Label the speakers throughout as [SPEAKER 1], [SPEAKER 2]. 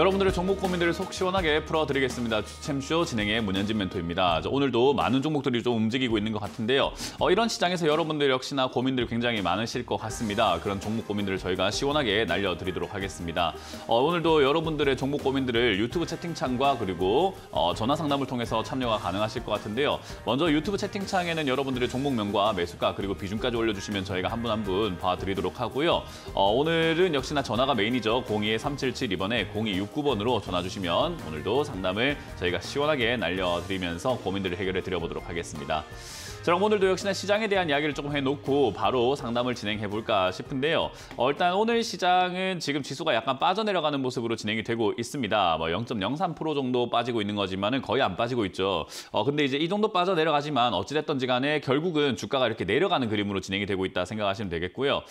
[SPEAKER 1] 여러분들의 종목 고민들을 속 시원하게 풀어드리겠습니다. 추챔쇼 진행의 문현진 멘토입니다. 오늘도 많은 종목들이 좀 움직이고 있는 것 같은데요. 이런 시장에서 여러분들 역시나 고민들 굉장히 많으실 것 같습니다. 그런 종목 고민들을 저희가 시원하게 날려드리도록 하겠습니다. 오늘도 여러분들의 종목 고민들을 유튜브 채팅창과 그리고 전화 상담을 통해서 참여가 가능하실 것 같은데요. 먼저 유튜브 채팅창에는 여러분들의 종목명과 매수가 그리고 비중까지 올려주시면 저희가 한 분 한 분 봐드리도록 하고요. 오늘은 역시나 전화가 메인이죠. 02-377 0269번으로 전화 주시면 오늘도 상담을 저희가 시원하게 날려드리면서 고민들을 해결해 드려보도록 하겠습니다. 자, 그럼 오늘도 역시나 시장에 대한 이야기를 조금 해놓고 바로 상담을 진행해볼까 싶은데요. 일단 오늘 시장은 지금 지수가 약간 빠져내려가는 모습으로 진행이 되고 있습니다. 0.03% 정도 빠지고 있는 거지만은 거의 안 빠지고 있죠. 근데 이제 이 정도 빠져내려가지만 어찌됐든지 간에 결국은 주가가 이렇게 내려가는 그림으로 진행이 되고 있다 생각하시면 되겠고요.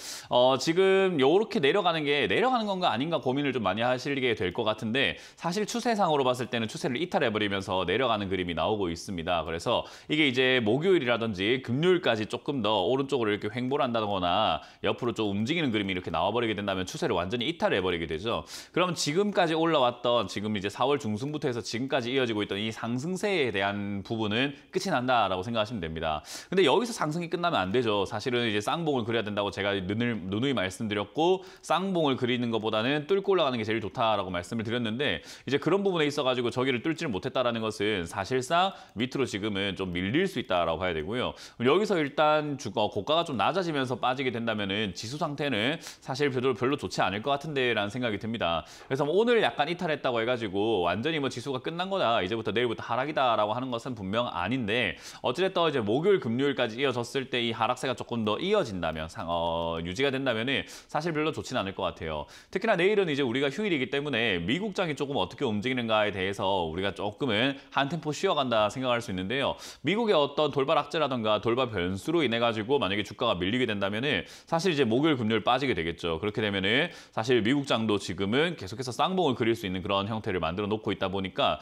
[SPEAKER 1] 지금 이렇게 내려가는 건가 아닌가 고민을 좀 많이 하시게 될 것 같은데 사실 추세상으로 봤을 때는 추세를 이탈해버리면서 내려가는 그림이 나오고 있습니다. 그래서 이게 이제 목요일이라든지 금요일까지 조금 더 오른쪽으로 이렇게 횡보를 한다거나 옆으로 좀 움직이는 그림이 이렇게 나와버리게 된다면 추세를 완전히 이탈해버리게 되죠. 그러면 지금까지 올라왔던 지금 이제 4월 중순부터 해서 지금까지 이어지고 있던 이 상승세에 대한 부분은 끝이 난다라고 생각하시면 됩니다. 근데 여기서 상승이 끝나면 안 되죠. 사실은 이제 쌍봉을 그려야 된다고 제가 누누이 말씀드렸고 쌍봉을 그리는 것보다는 뚫고 올라가는 게 제일 좋다라고 말씀을 드렸는데 이제 그런 부분에 있어가지고 저기를 뚫지를 못했다라는 것은 사실상 밑으로 지금은 좀 밀릴 수 있다라고 봐야 되고요. 여기서 일단 고가가 좀 낮아지면서 빠지게 된다면은 지수 상태는 사실 별로 좋지 않을 것 같은데라는 생각이 듭니다. 그래서 오늘 약간 이탈했다고 해가지고 완전히 지수가 끝난 거다, 이제부터 내일부터 하락이다라고 하는 것은 분명 아닌데 어찌됐든 이제 목요일, 금요일까지 이어졌을 때 이 하락세가 조금 더 이어진다면 유지가 된다면은 사실 별로 좋지는 않을 것 같아요. 특히나 내일은 이제 우리가 휴일이기 때문에 미국장이 조금 어떻게 움직이는가에 대해서 우리가 조금은 한 템포 쉬어간다 생각할 수 있는데요. 미국의 어떤 돌발 악재라든가 돌발 변수로 인해 가지고 만약에 주가가 밀리게 된다면은 사실 이제 목요일, 금요일 빠지게 되겠죠. 그렇게 되면은 사실 미국장도 지금은 계속해서 쌍봉을 그릴 수 있는 그런 형태를 만들어 놓고 있다 보니까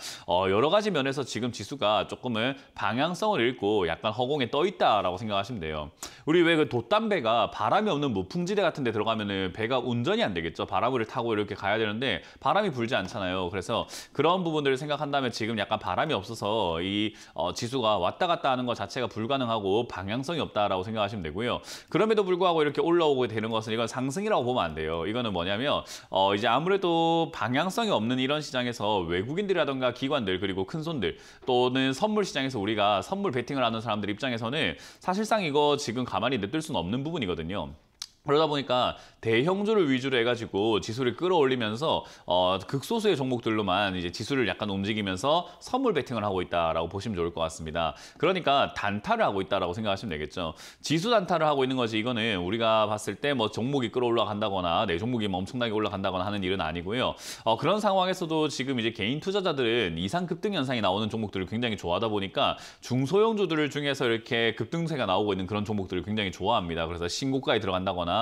[SPEAKER 1] 여러 가지 면에서 지금 지수가 조금은 방향성을 잃고 약간 허공에 떠 있다라고 생각하시면 돼요. 우리 왜 그 돛담배가 바람이 없는 무풍지대 같은 데 들어가면은 배가 운전이 안 되겠죠. 바람을 타고 이렇게 가야 되는데 바람이 불지 않잖아요. 그래서 그런 부분들을 생각한다면 지금 약간 바람이 없어서 이 지수가 왔다 갔다 하는 것 자체가 불가능하고 방향성이 없다라고 생각하시면 되고요. 그럼에도 불구하고 이렇게 올라오게 되는 것은 이건 상승이라고 보면 안 돼요. 이거는 뭐냐면 이제 아무래도 방향성이 없는 이런 시장에서 외국인들이라든가 기관들 그리고 큰손들 또는 선물 시장에서 우리가 선물 베팅을 하는 사람들 입장에서는 사실상 이거 지금 가만히 냅둘 수는 없는 부분이거든요. 그러다 보니까 대형주를 위주로 해가지고 지수를 끌어올리면서 극소수의 종목들로만 이제 지수를 약간 움직이면서 선물 베팅을 하고 있다라고 보시면 좋을 것 같습니다. 그러니까 단타를 하고 있다라고 생각하시면 되겠죠. 지수 단타를 하고 있는 거지 이거는 우리가 봤을 때 종목이 끌어올라간다거나 내 종목이 엄청나게 올라간다거나 하는 일은 아니고요. 그런 상황에서도 지금 이제 개인 투자자들은 이상 급등 현상이 나오는 종목들을 굉장히 좋아하다 보니까 중소형주들 중에서 이렇게 급등세가 나오고 있는 그런 종목들을 굉장히 좋아합니다. 그래서 신고가에 들어간다거나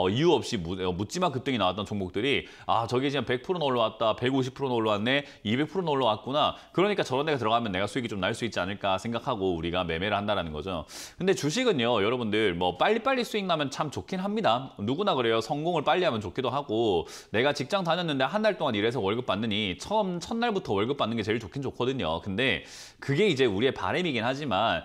[SPEAKER 1] 이유 없이 묻지마 급등이 나왔던 종목들이 저게 지금 100%는 올라왔다, 150%는 올라왔네, 200%는 올라왔구나. 그러니까 저런 데가 들어가면 내가 수익이 좀 날 수 있지 않을까 생각하고 우리가 매매를 한다는 거죠. 근데 주식은요, 여러분들 빨리빨리 수익 나면 참 좋긴 합니다. 누구나 그래요. 성공을 빨리 하면 좋기도 하고 내가 직장 다녔는데 한 달 동안 일해서 월급 받느니 첫날부터 월급 받는 게 제일 좋긴 좋거든요. 근데 그게 이제 우리의 바람이긴 하지만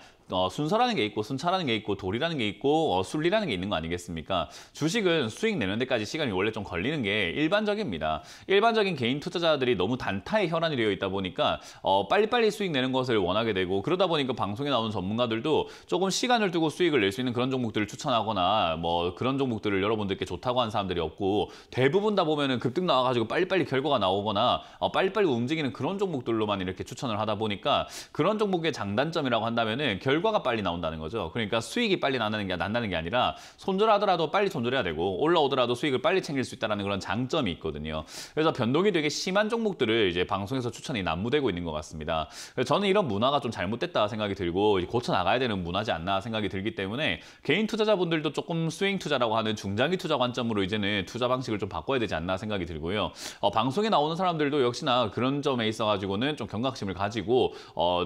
[SPEAKER 1] 순서라는 게 있고 순차라는 게 있고 도리라는 게 있고 순리라는 게 있는 거 아니겠습니까? 주식은 수익 내는 데까지 시간이 원래 좀 걸리는 게 일반적입니다. 일반적인 개인 투자자들이 너무 단타에 혈안이 되어 있다 보니까 빨리빨리 수익 내는 것을 원하게 되고 그러다 보니까 방송에 나오는 전문가들도 조금 시간을 두고 수익을 낼 수 있는 그런 종목들을 추천하거나 그런 종목들을 여러분들께 좋다고 하는 사람들이 없고 대부분 다 보면은 급등 나와가지고 빨리빨리 결과가 나오거나 빨리빨리 움직이는 그런 종목들로만 이렇게 추천을 하다 보니까 그런 종목의 장단점이라고 한다면은 결과가 빨리 나온다는 거죠. 그러니까 수익이 빨리 난다는 게 아니라 손절하더라도 빨리 손절해야 되고 올라오더라도 수익을 빨리 챙길 수 있다는 그런 장점이 있거든요. 그래서 변동이 되게 심한 종목들을 이제 방송에서 추천이 난무되고 있는 것 같습니다. 그래서 저는 이런 문화가 좀 잘못됐다 생각이 들고 고쳐 나가야 되는 문화지 않나 생각이 들기 때문에 개인 투자자분들도 조금 스윙 투자라고 하는 중장기 투자 관점으로 이제는 투자 방식을 좀 바꿔야 되지 않나 생각이 들고요. 방송에 나오는 사람들도 역시나 그런 점에 있어가지고는 좀 경각심을 가지고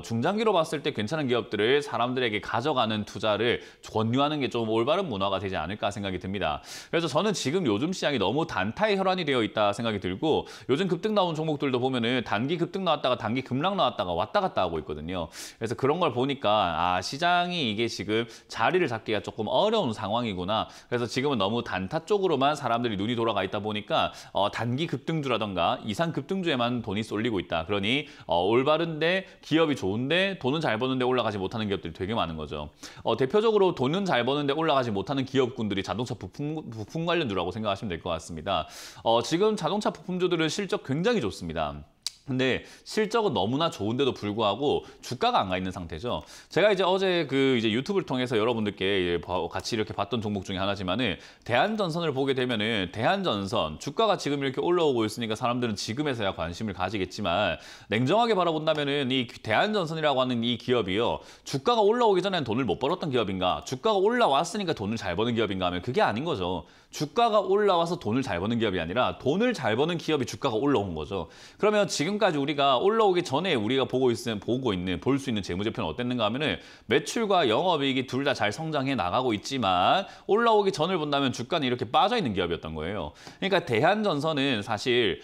[SPEAKER 1] 중장기로 봤을 때 괜찮은 기업들을 사람 사람들에게 가져가는 투자를 권유하는 게 좀 올바른 문화가 되지 않을까 생각이 듭니다. 그래서 저는 지금 요즘 시장이 너무 단타의 혈안이 되어 있다 생각이 들고 요즘 급등 나온 종목들도 보면은 단기 급등 나왔다가 단기 급락 나왔다가 왔다 갔다 하고 있거든요. 그래서 그런 걸 보니까 시장이 이게 지금 자리를 잡기가 조금 어려운 상황이구나. 그래서 지금은 너무 단타 쪽으로만 사람들이 눈이 돌아가 있다 보니까 단기 급등주라던가 이상 급등주에만 돈이 쏠리고 있다. 그러니 올바른데 기업이 좋은데 돈은 잘 버는데 올라가지 못하는 기업들이 되게 많은 거죠. 대표적으로 돈은 잘 버는데 올라가지 못하는 기업군들이 자동차 부품 관련주라고 생각하시면 될 것 같습니다. 지금 자동차 부품주들은 실적 굉장히 좋습니다. 근데 실적은 너무나 좋은데도 불구하고 주가가 안 가 있는 상태죠. 제가 이제 어제 이제 유튜브를 통해서 여러분들께 같이 이렇게 봤던 종목 중에 하나지만은 대한전선을 보게 되면은 대한전선 주가가 지금 이렇게 올라오고 있으니까 사람들은 지금에서야 관심을 가지겠지만 냉정하게 바라본다면은 이 대한전선이라고 하는 이 기업이요. 주가가 올라오기 전에는 돈을 못 벌었던 기업인가? 주가가 올라왔으니까 돈을 잘 버는 기업인가 하면 그게 아닌 거죠. 주가가 올라와서 돈을 잘 버는 기업이 아니라 돈을 잘 버는 기업이 주가가 올라온 거죠. 그러면 지금까지 우리가 올라오기 전에 우리가 볼 수 있는 재무제표는 어땠는가 하면은 매출과 영업이익이 둘 다 잘 성장해 나가고 있지만 올라오기 전을 본다면 주가는 이렇게 빠져 있는 기업이었던 거예요. 그러니까 대한전선은 사실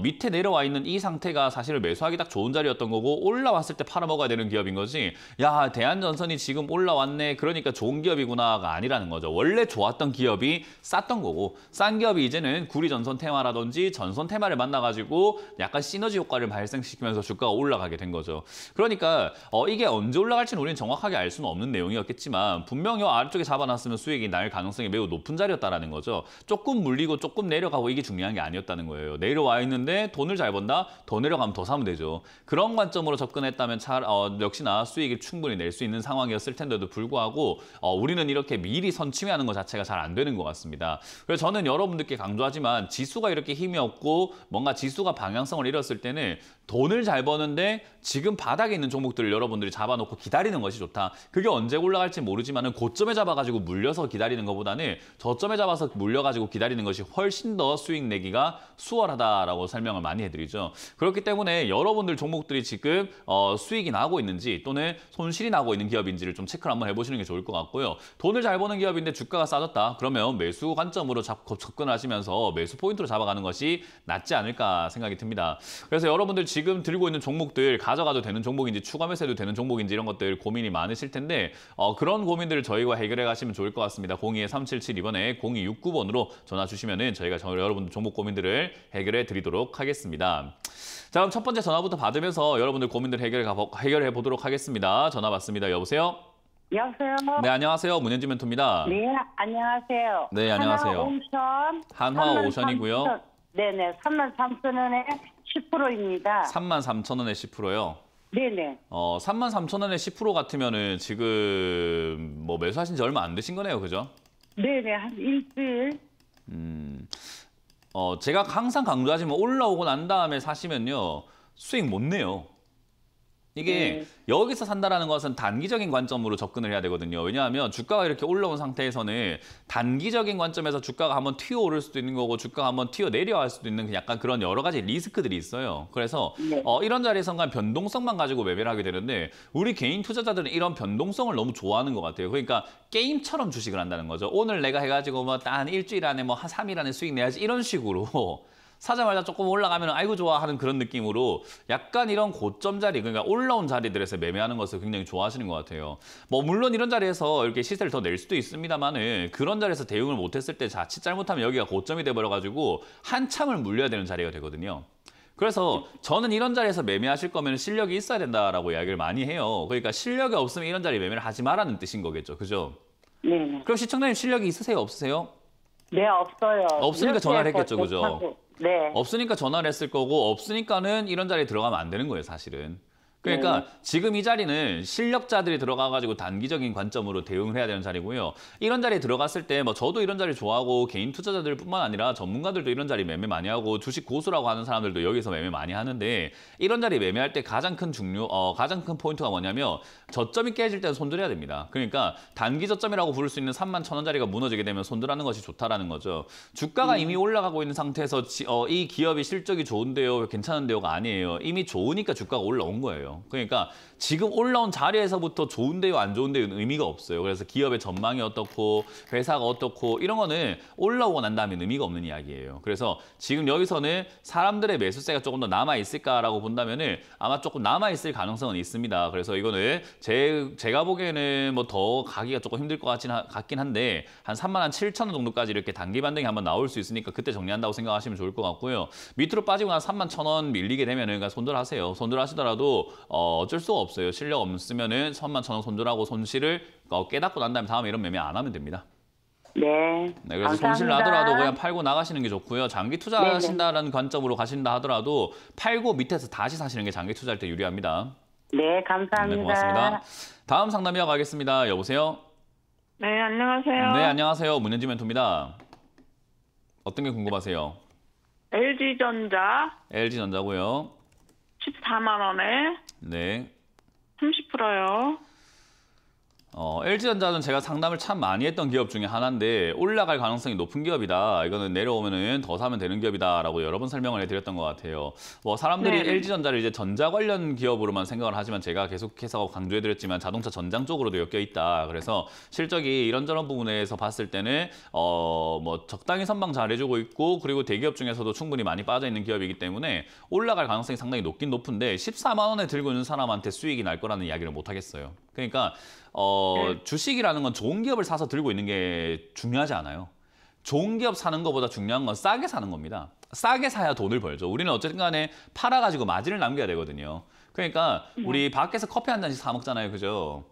[SPEAKER 1] 밑에 내려와 있는 이 상태가 사실 매수하기 딱 좋은 자리였던 거고 올라왔을 때 팔아먹어야 되는 기업인 거지. 야, 대한전선이 지금 올라왔네. 그러니까 좋은 기업이구나가 아니라는 거죠. 원래 좋았던 기업이 쌌던 거고 싼 기업이 이제는 구리전선 테마라든지 전선 테마를 만나가지고 약간 시너지 효과를 발생시키면서 주가가 올라가게 된 거죠. 그러니까 이게 언제 올라갈지는 우리는 정확하게 알 수는 없는 내용이었겠지만 분명히 아래쪽에 잡아놨으면 수익이 날 가능성이 매우 높은 자리였다라는 거죠. 조금 물리고 조금 내려가고 이게 중요한 게 아니었다는 거예요. 내려와 있는데 돈을 잘 번다? 더 내려가면 더 사면 되죠. 그런 관점으로 접근했다면 역시나 수익을 충분히 낼 수 있는 상황이었을 텐데도 불구하고 우리는 이렇게 미리 선취하는 것 자체가 잘 안 되는 것 같습니다. 그래서 저는 여러분들께 강조하지만 지수가 이렇게 힘이 없고 뭔가 지수가 방향성을 잃었을 때는 돈을 잘 버는데 지금 바닥에 있는 종목들을 여러분들이 잡아놓고 기다리는 것이 좋다. 그게 언제 올라갈지 모르지만 고점에 잡아가지고 물려서 기다리는 것보다는 저점에 잡아서 물려가지고 기다리는 것이 훨씬 더 수익 내기가 수월하다라고 설명을 많이 해드리죠. 그렇기 때문에 여러분들 종목들이 지금 수익이 나고 있는지 또는 손실이 나고 있는 기업인지를 좀 체크를 한번 해보시는 게 좋을 것 같고요. 돈을 잘 버는 기업인데 주가가 싸졌다. 그러면 매수 관점으로 접근을 하시면서 매수 포인트로 잡아가는 것이 낫지 않을까 생각이 듭니다. 그래서 여러분들 지금 들고 있는 종목들 가져가도 되는 종목인지 추가 매수해도 되는 종목인지 이런 것들 고민이 많으실 텐데 그런 고민들을 저희와 해결해 가시면 좋을 것 같습니다. 02-3772번에 0269번으로 전화 주시면은 저희가 여러분들 종목 고민들을 해결해 드리도록 하겠습니다. 자, 그럼 첫 번째 전화부터 받으면서 여러분들 고민들 해결해 보도록 하겠습니다. 전화 받습니다. 여보세요?
[SPEAKER 2] 여보세요?
[SPEAKER 1] 네, 안녕하세요. 문현진 멘토입니다.
[SPEAKER 2] 네, 안녕하세요.
[SPEAKER 1] 네, 안녕하세요. 한화오션이고요.
[SPEAKER 2] 네네, 33,000원에 10%입니다.
[SPEAKER 1] 33,000원에 10%요?
[SPEAKER 2] 네네.
[SPEAKER 1] 33,000원에 10% 같으면은 지금 뭐 매수하신 지 얼마 안 되신 거네요, 그죠?
[SPEAKER 2] 네네, 한 일주일.
[SPEAKER 1] 제가 항상 강조하지만 올라오고 난 다음에 사시면요, 수익 못 내요. 이게 여기서 산다라는 것은 단기적인 관점으로 접근을 해야 되거든요. 왜냐하면 주가가 이렇게 올라온 상태에서는 단기적인 관점에서 주가가 한번 튀어오를 수도 있는 거고 주가가 한번 튀어내려갈 수도 있는 약간 그런 여러 가지 리스크들이 있어요. 그래서 이런 자리에서는 변동성만 가지고 매매를 하게 되는데 우리 개인 투자자들은 이런 변동성을 너무 좋아하는 것 같아요. 그러니까 게임처럼 주식을 한다는 거죠. 오늘 내가 해가지고 뭐 한 일주일 안에 뭐 한 3일 안에 수익 내야지 이런 식으로 사자마자 조금 올라가면 아이고 좋아 하는 그런 느낌으로 약간 이런 고점 자리, 그러니까 올라온 자리들에서 매매하는 것을 굉장히 좋아하시는 것 같아요. 뭐 물론 이런 자리에서 이렇게 시세를 더 낼 수도 있습니다만은 그런 자리에서 대응을 못했을 때 자칫 잘못하면 여기가 고점이 돼버려가지고 한참을 물려야 되는 자리가 되거든요. 그래서 저는 이런 자리에서 매매하실 거면 실력이 있어야 된다라고 이야기를 많이 해요. 그러니까 실력이 없으면 이런 자리 매매를 하지 말라는 뜻인 거겠죠. 그죠?
[SPEAKER 2] 네.
[SPEAKER 1] 그럼 시청자님 실력이 있으세요? 없으세요?
[SPEAKER 2] 네, 없어요.
[SPEAKER 1] 없으니까 전화를 했겠죠. 그죠?
[SPEAKER 2] 하고. 네.
[SPEAKER 1] 없으니까 전화를 했을 거고 없으니까는 이런 자리에 들어가면 안 되는 거예요, 사실은. 그러니까 지금 이 자리는 실력자들이 들어가가지고 단기적인 관점으로 대응을 해야 되는 자리고요. 이런 자리에 들어갔을 때 뭐 저도 이런 자리 좋아하고 개인 투자자들뿐만 아니라 전문가들도 이런 자리 매매 많이 하고 주식 고수라고 하는 사람들도 여기서 매매 많이 하는데 이런 자리 매매할 때 가장 큰 포인트가 뭐냐면 저점이 깨질 때는 손들어야 됩니다. 그러니까 단기 저점이라고 부를 수 있는 31,000원짜리가 무너지게 되면 손들하는 것이 좋다라는 거죠. 주가가 이미 올라가고 있는 상태에서 이 기업이 실적이 좋은데요, 괜찮은데요가 아니에요. 이미 좋으니까 주가가 올라온 거예요. 거예요. 그러니까 지금 올라온 자리에서부터 좋은데요, 안 좋은데요는 의미가 없어요. 그래서 기업의 전망이 어떻고 회사가 어떻고 이런 거는 올라오고 난 다음에 의미가 없는 이야기예요. 그래서 지금 여기서는 사람들의 매수세가 조금 더 남아있을까라고 본다면은 아마 조금 남아있을 가능성은 있습니다. 그래서 이거는 제가 보기에는 뭐 더 가기가 조금 힘들 것 같긴 한데 한 37,000원 정도까지 이렇게 단기 반등이 한번 나올 수 있으니까 그때 정리한다고 생각하시면 좋을 것 같고요. 밑으로 빠지고 난 31,000원 밀리게 되면은 그러니까 손절하세요. 손절하시더라도 어쩔 수가 없어요. 실력 없으면은 31,000원 손절하고 손실을 깨닫고 난 다음에 이런 매매 안 하면 됩니다.
[SPEAKER 2] 네.
[SPEAKER 1] 네, 그래서
[SPEAKER 2] 감사합니다.
[SPEAKER 1] 손실 나더라도 그냥 팔고 나가시는 게 좋고요. 장기 투자하신다라는 관점으로 가신다 하더라도 팔고 밑에서 다시 사시는 게 장기 투자할 때 유리합니다.
[SPEAKER 2] 네, 감사합니다.
[SPEAKER 1] 네, 고맙습니다. 다음 상담 이어가겠습니다. 여보세요?
[SPEAKER 3] 네, 안녕하세요.
[SPEAKER 1] 네, 안녕하세요. 문현지 멘토입니다. 어떤 게 궁금하세요?
[SPEAKER 3] LG전자
[SPEAKER 1] LG전자고요.
[SPEAKER 3] 14만 원에
[SPEAKER 1] 네.
[SPEAKER 3] 30%요.
[SPEAKER 1] LG전자는 제가 상담을 참 많이 했던 기업 중에 하나인데 올라갈 가능성이 높은 기업이다. 이거는 내려오면은 더 사면 되는 기업이다라고 여러 번 설명을 해드렸던 것 같아요. 뭐 사람들이
[SPEAKER 3] 네.
[SPEAKER 1] LG전자를 이제 전자 관련 기업으로만 생각을 하지만 제가 계속해서 강조해드렸지만 자동차 전장 쪽으로도 엮여 있다. 그래서 실적이 이런저런 부분에서 봤을 때는 뭐 적당히 선방 잘해주고 있고 그리고 대기업 중에서도 충분히 많이 빠져 있는 기업이기 때문에 올라갈 가능성이 상당히 높긴 높은데 14만 원에 들고 있는 사람한테 수익이 날 거라는 이야기를 못 하겠어요. 그러니까 주식이라는 건 좋은 기업을 사서 들고 있는 게 중요하지 않아요. 좋은 기업 사는 것보다 중요한 건 싸게 사는 겁니다. 싸게 사야 돈을 벌죠. 우리는 어쨌든 간에 팔아가지고 마진을 남겨야 되거든요. 그러니까 우리 밖에서 커피 한 잔씩 사 먹잖아요. 그죠?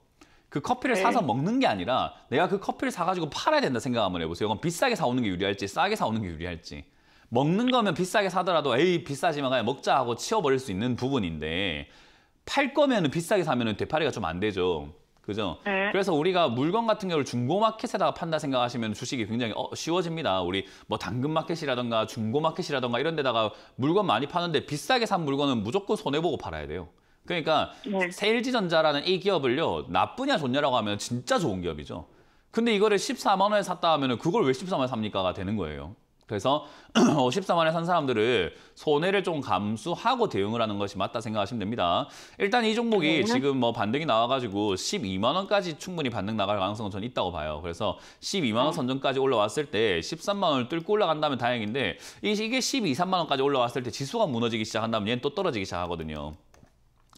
[SPEAKER 1] 그 커피를 사서 먹는 게 아니라 내가 그 커피를 사가지고 팔아야 된다 생각 한번 해보세요. 그럼 비싸게 사오는 게 유리할지 싸게 사오는 게 유리할지. 먹는 거면 비싸게 사더라도 에이 비싸지만 그냥 먹자 하고 치워버릴 수 있는 부분인데 팔 거면은 비싸게 사면은 되팔이가 좀 안 되죠. 그죠?
[SPEAKER 3] 네.
[SPEAKER 1] 그래서 우리가 물건 같은 경우를 중고마켓에다가 판다 생각하시면 주식이 굉장히 쉬워집니다. 우리 뭐 당근마켓이라던가 중고마켓이라던가 이런 데다가 물건 많이 파는데 비싸게 산 물건은 무조건 손해보고 팔아야 돼요. 그러니까
[SPEAKER 3] 네.
[SPEAKER 1] LG전자라는 이 기업을요. 나쁘냐 좋냐라고 하면 진짜 좋은 기업이죠. 근데 이거를 14만 원에 샀다 하면 그걸 왜 14만 원에 삽니까가 되는 거예요. 그래서 14만 원에 산 사람들을 손해를 좀 감수하고 대응을 하는 것이 맞다 생각하시면 됩니다. 일단 이 종목이 지금 뭐 반등이 나와가지고 12만 원까지 충분히 반등 나갈 가능성은 저는 있다고 봐요. 그래서 12만 원 선전까지 올라왔을 때 13만 원을 뚫고 올라간다면 다행인데 이게 12, 3만 원까지 올라왔을 때 지수가 무너지기 시작한다면 얘는 또 떨어지기 시작하거든요.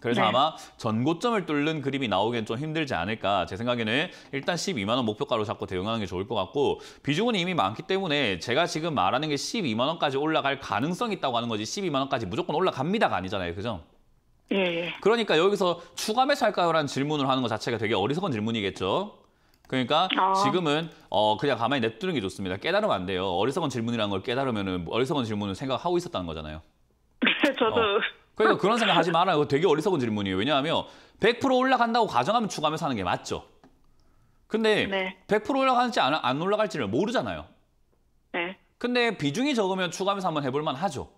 [SPEAKER 1] 그래서
[SPEAKER 3] 네.
[SPEAKER 1] 아마 전고점을 뚫는 그림이 나오기엔 좀 힘들지 않을까. 제 생각에는 일단 12만 원 목표가로 잡고 대응하는 게 좋을 것 같고 비중은 이미 많기 때문에 제가 지금 말하는 게 12만 원까지 올라갈 가능성이 있다고 하는 거지 12만 원까지 무조건 올라갑니다가 아니잖아요. 그죠?
[SPEAKER 3] 예, 예.
[SPEAKER 1] 그러니까 여기서 추가 매수할까요라는 질문을 하는 것 자체가 되게 어리석은 질문이겠죠. 그러니까 지금은 그냥 가만히 냅두는 게 좋습니다. 깨달으면 안 돼요. 어리석은 질문이라는 걸 깨달으면 어리석은 질문을 생각하고 있었다는 거잖아요.
[SPEAKER 3] 저도
[SPEAKER 1] 그러니까 그런 생각 하지 말아요. 이거 되게 어리석은 질문이에요. 왜냐하면 100% 올라간다고 가정하면 추가하면서 하는 게 맞죠. 근데
[SPEAKER 3] 네.
[SPEAKER 1] 100% 올라갈지 안 올라갈지를 모르잖아요.
[SPEAKER 3] 네.
[SPEAKER 1] 근데 비중이 적으면 추가하면서 한번 해볼 만하죠.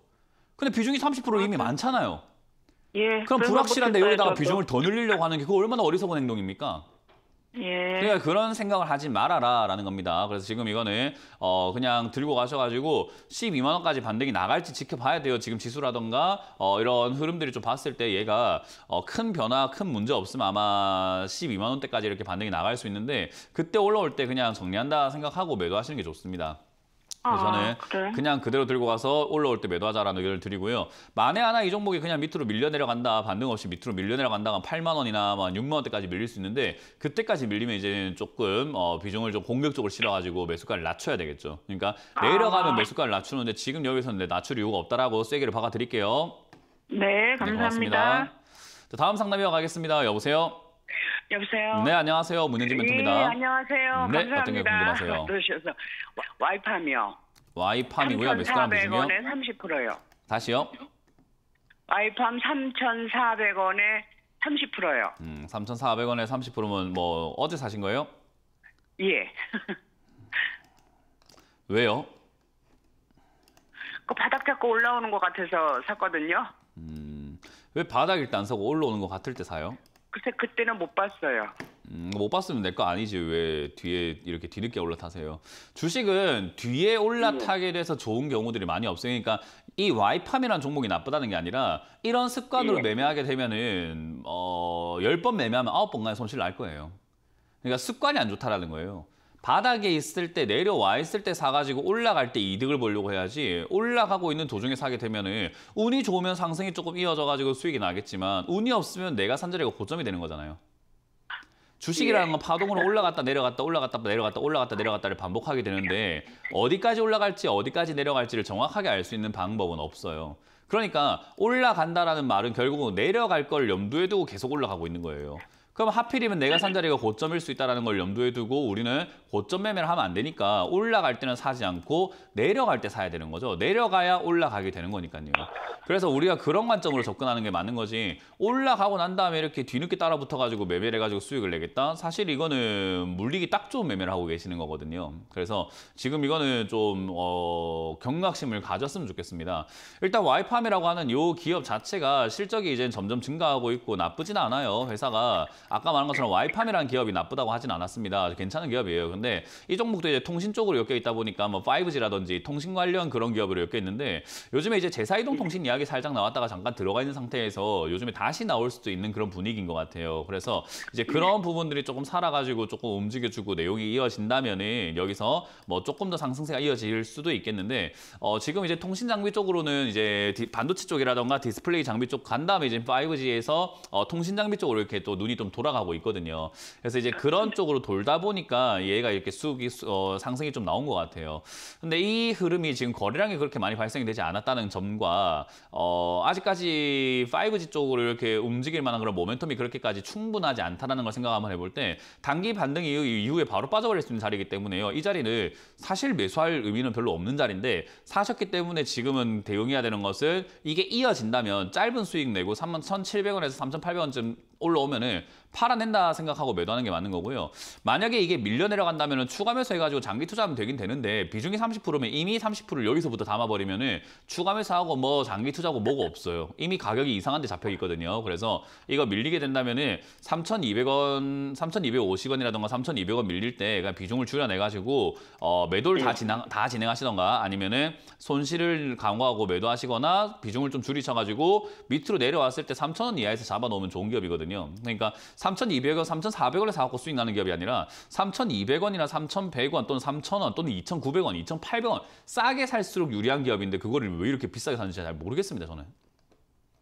[SPEAKER 1] 근데 비중이 30% 이미 많잖아요.
[SPEAKER 3] 예.
[SPEAKER 1] 그럼
[SPEAKER 3] 그래서
[SPEAKER 1] 불확실한데
[SPEAKER 3] 못했어요,
[SPEAKER 1] 여기다가
[SPEAKER 3] 저도.
[SPEAKER 1] 비중을 더 늘리려고 하는 게 그거 얼마나 어리석은 행동입니까?
[SPEAKER 3] 예.
[SPEAKER 1] 그러니까 그런 생각을 하지 말아라라는 겁니다. 그래서 지금 이거는 그냥 들고 가셔가지고 12만 원까지 반등이 나갈지 지켜봐야 돼요. 지금 지수라던가 이런 흐름들이 좀 봤을 때 얘가 큰 변화, 큰 문제 없으면 아마 12만 원대까지 이렇게 반등이 나갈 수 있는데 그때 올라올 때 그냥 정리한다 생각하고 매도하시는 게 좋습니다. 그래서 저는
[SPEAKER 3] 그래?
[SPEAKER 1] 그냥 그대로 들고 가서 올라올 때 매도하자라는 의견을 드리고요. 만에 하나 이 종목이 그냥 밑으로 밀려 내려간다, 반등 없이 밑으로 밀려 내려간다가 8만 원이나 6만 원대까지 밀릴 수 있는데 그때까지 밀리면 이제는 조금 비중을 좀 공격적으로 실어가지고 매수가를 낮춰야 되겠죠. 그러니까 내려가면 매수가를 낮추는데 지금 여기서는 낮출 이유가 없다라고 쐐기를 박아드릴게요.
[SPEAKER 3] 네,
[SPEAKER 1] 네,
[SPEAKER 3] 감사합니다.
[SPEAKER 1] 고맙습니다. 자, 다음 상담 이어가겠습니다. 여보세요?
[SPEAKER 3] 여보세요.
[SPEAKER 1] 네, 안녕하세요. 문현진 멘토입니다.
[SPEAKER 3] 예, 안녕하세요.
[SPEAKER 1] 네,
[SPEAKER 3] 감사합니다.
[SPEAKER 1] 어떤 게 궁금하세요?
[SPEAKER 3] 그러셔서 와이팜이요.
[SPEAKER 1] 와이팜이고요. 매수가 몇 중이요?
[SPEAKER 3] 3,400원에 30%요.
[SPEAKER 1] 다시요?
[SPEAKER 3] 와이팜 3,400원에 30%요.
[SPEAKER 1] 3,400원에 30%면 뭐 어제 사신 거예요?
[SPEAKER 3] 예.
[SPEAKER 1] 왜요?
[SPEAKER 3] 그 바닥 잡고 올라오는 것 같아서 샀거든요.
[SPEAKER 1] 왜 바닥일 때 안 사고 올라오는 것 같을 때 사요?
[SPEAKER 3] 글쎄 그때는 못 봤어요.
[SPEAKER 1] 못 봤으면 내 거 아니지. 왜 뒤에 이렇게 뒤늦게 올라타세요? 주식은 뒤에 올라타게 돼서 좋은 경우들이 많이 없어요. 그러니까 이 와이팜이라는 종목이 나쁘다는 게 아니라 이런 습관으로 매매하게 되면은 10번 매매하면 9번간의 손실 날 거예요. 그러니까 습관이 안 좋다라는 거예요. 바닥에 있을 때 내려와 있을 때 사가지고 올라갈 때 이득을 보려고 해야지 올라가고 있는 도중에 사게 되면은 운이 좋으면 상승이 조금 이어져가지고 수익이 나겠지만 운이 없으면 내가 산 자리가 고점이 되는 거잖아요. 주식이라는 건 파동으로 올라갔다 내려갔다 올라갔다 내려갔다 올라갔다 내려갔다를 반복하게 되는데 어디까지 올라갈지 어디까지 내려갈지를 정확하게 알 수 있는 방법은 없어요. 그러니까 올라간다라는 말은 결국은 내려갈 걸 염두에 두고 계속 올라가고 있는 거예요. 그럼 하필이면 내가 산 자리가 고점일 수 있다는 걸 염두에 두고 우리는 고점 매매를 하면 안 되니까 올라갈 때는 사지 않고 내려갈 때 사야 되는 거죠. 내려가야 올라가게 되는 거니까요. 그래서 우리가 그런 관점으로 접근하는 게 맞는 거지. 올라가고 난 다음에 이렇게 뒤늦게 따라붙어가지고 매매를 해가지고 수익을 내겠다? 사실 이거는 물리기 딱 좋은 매매를 하고 계시는 거거든요. 그래서 지금 이거는 좀 경각심을 가졌으면 좋겠습니다. 일단 와이팜이라고 하는 이 기업 자체가 실적이 이제 점점 증가하고 있고 나쁘진 않아요. 회사가. 아까 말한 것처럼 와이팜이라는 기업이 나쁘다고 하진 않았습니다. 괜찮은 기업이에요. 근데 이 종목도 이제 통신 쪽으로 엮여 있다 보니까 뭐 5G라든지 통신 관련 그런 기업으로 엮여 있는데 요즘에 이제 제사이동 통신 이야기 살짝 나왔다가 잠깐 들어가 있는 상태에서 요즘에 다시 나올 수도 있는 그런 분위기인 것 같아요. 그래서 이제 그런 부분들이 조금 살아가지고 조금 움직여주고 내용이 이어진다면은 여기서 뭐 조금 더 상승세가 이어질 수도 있겠는데 지금 이제 통신 장비 쪽으로는 이제 반도체 쪽이라던가 디스플레이 장비 쪽 간 다음에 이제 5G에서 통신 장비 쪽으로 이렇게 또 눈이 좀 돌아가고 있거든요. 그래서 이제 그런 쪽으로 돌다 보니까 얘가 이렇게 상승이 좀 나온 것 같아요. 근데 이 흐름이 지금 거래량이 그렇게 많이 발생이 되지 않았다는 점과 아직까지 5G 쪽으로 이렇게 움직일 만한 그런 모멘텀이 그렇게까지 충분하지 않다는 걸 생각 한번 해볼 때 단기 반등 이후에 바로 빠져버릴 수 있는 자리이기 때문에요. 이 자리는 사실 매수할 의미는 별로 없는 자리인데 사셨기 때문에 지금은 대응해야 되는 것은 이게 이어진다면 짧은 수익 내고 31,700원에서 3,800원쯤 올라오면은 팔아낸다 생각하고 매도하는 게 맞는 거고요. 만약에 이게 밀려 내려간다면 추가 매수해가지고 장기 투자하면 되긴 되는데 비중이 30%면 이미 30%를 여기서부터 담아버리면은 추가 매수하고 뭐 장기 투자하고 뭐가 없어요. 이미 가격이 이상한 데 잡혀 있거든요. 그래서 이거 밀리게 된다면은 3,200원, 3,250원이라던가 3,200원 밀릴 때 그냥 비중을 줄여내가지고 매도를 다 진행하시던가 아니면은 손실을 강화하고 매도하시거나 비중을 좀 줄이셔가지고 밑으로 내려왔을 때 3,000원 이하에서 잡아놓으면 좋은 기업이거든요. 그러니까 3,200원, 3,400원에 사갖고 수익 나는 기업이 아니라 3,200원이나 3,100원 또는 3,000원 또는 2,900원, 2,800원 싸게 살수록 유리한 기업인데 그거를 왜 이렇게 비싸게 사는지 잘 모르겠습니다, 저는.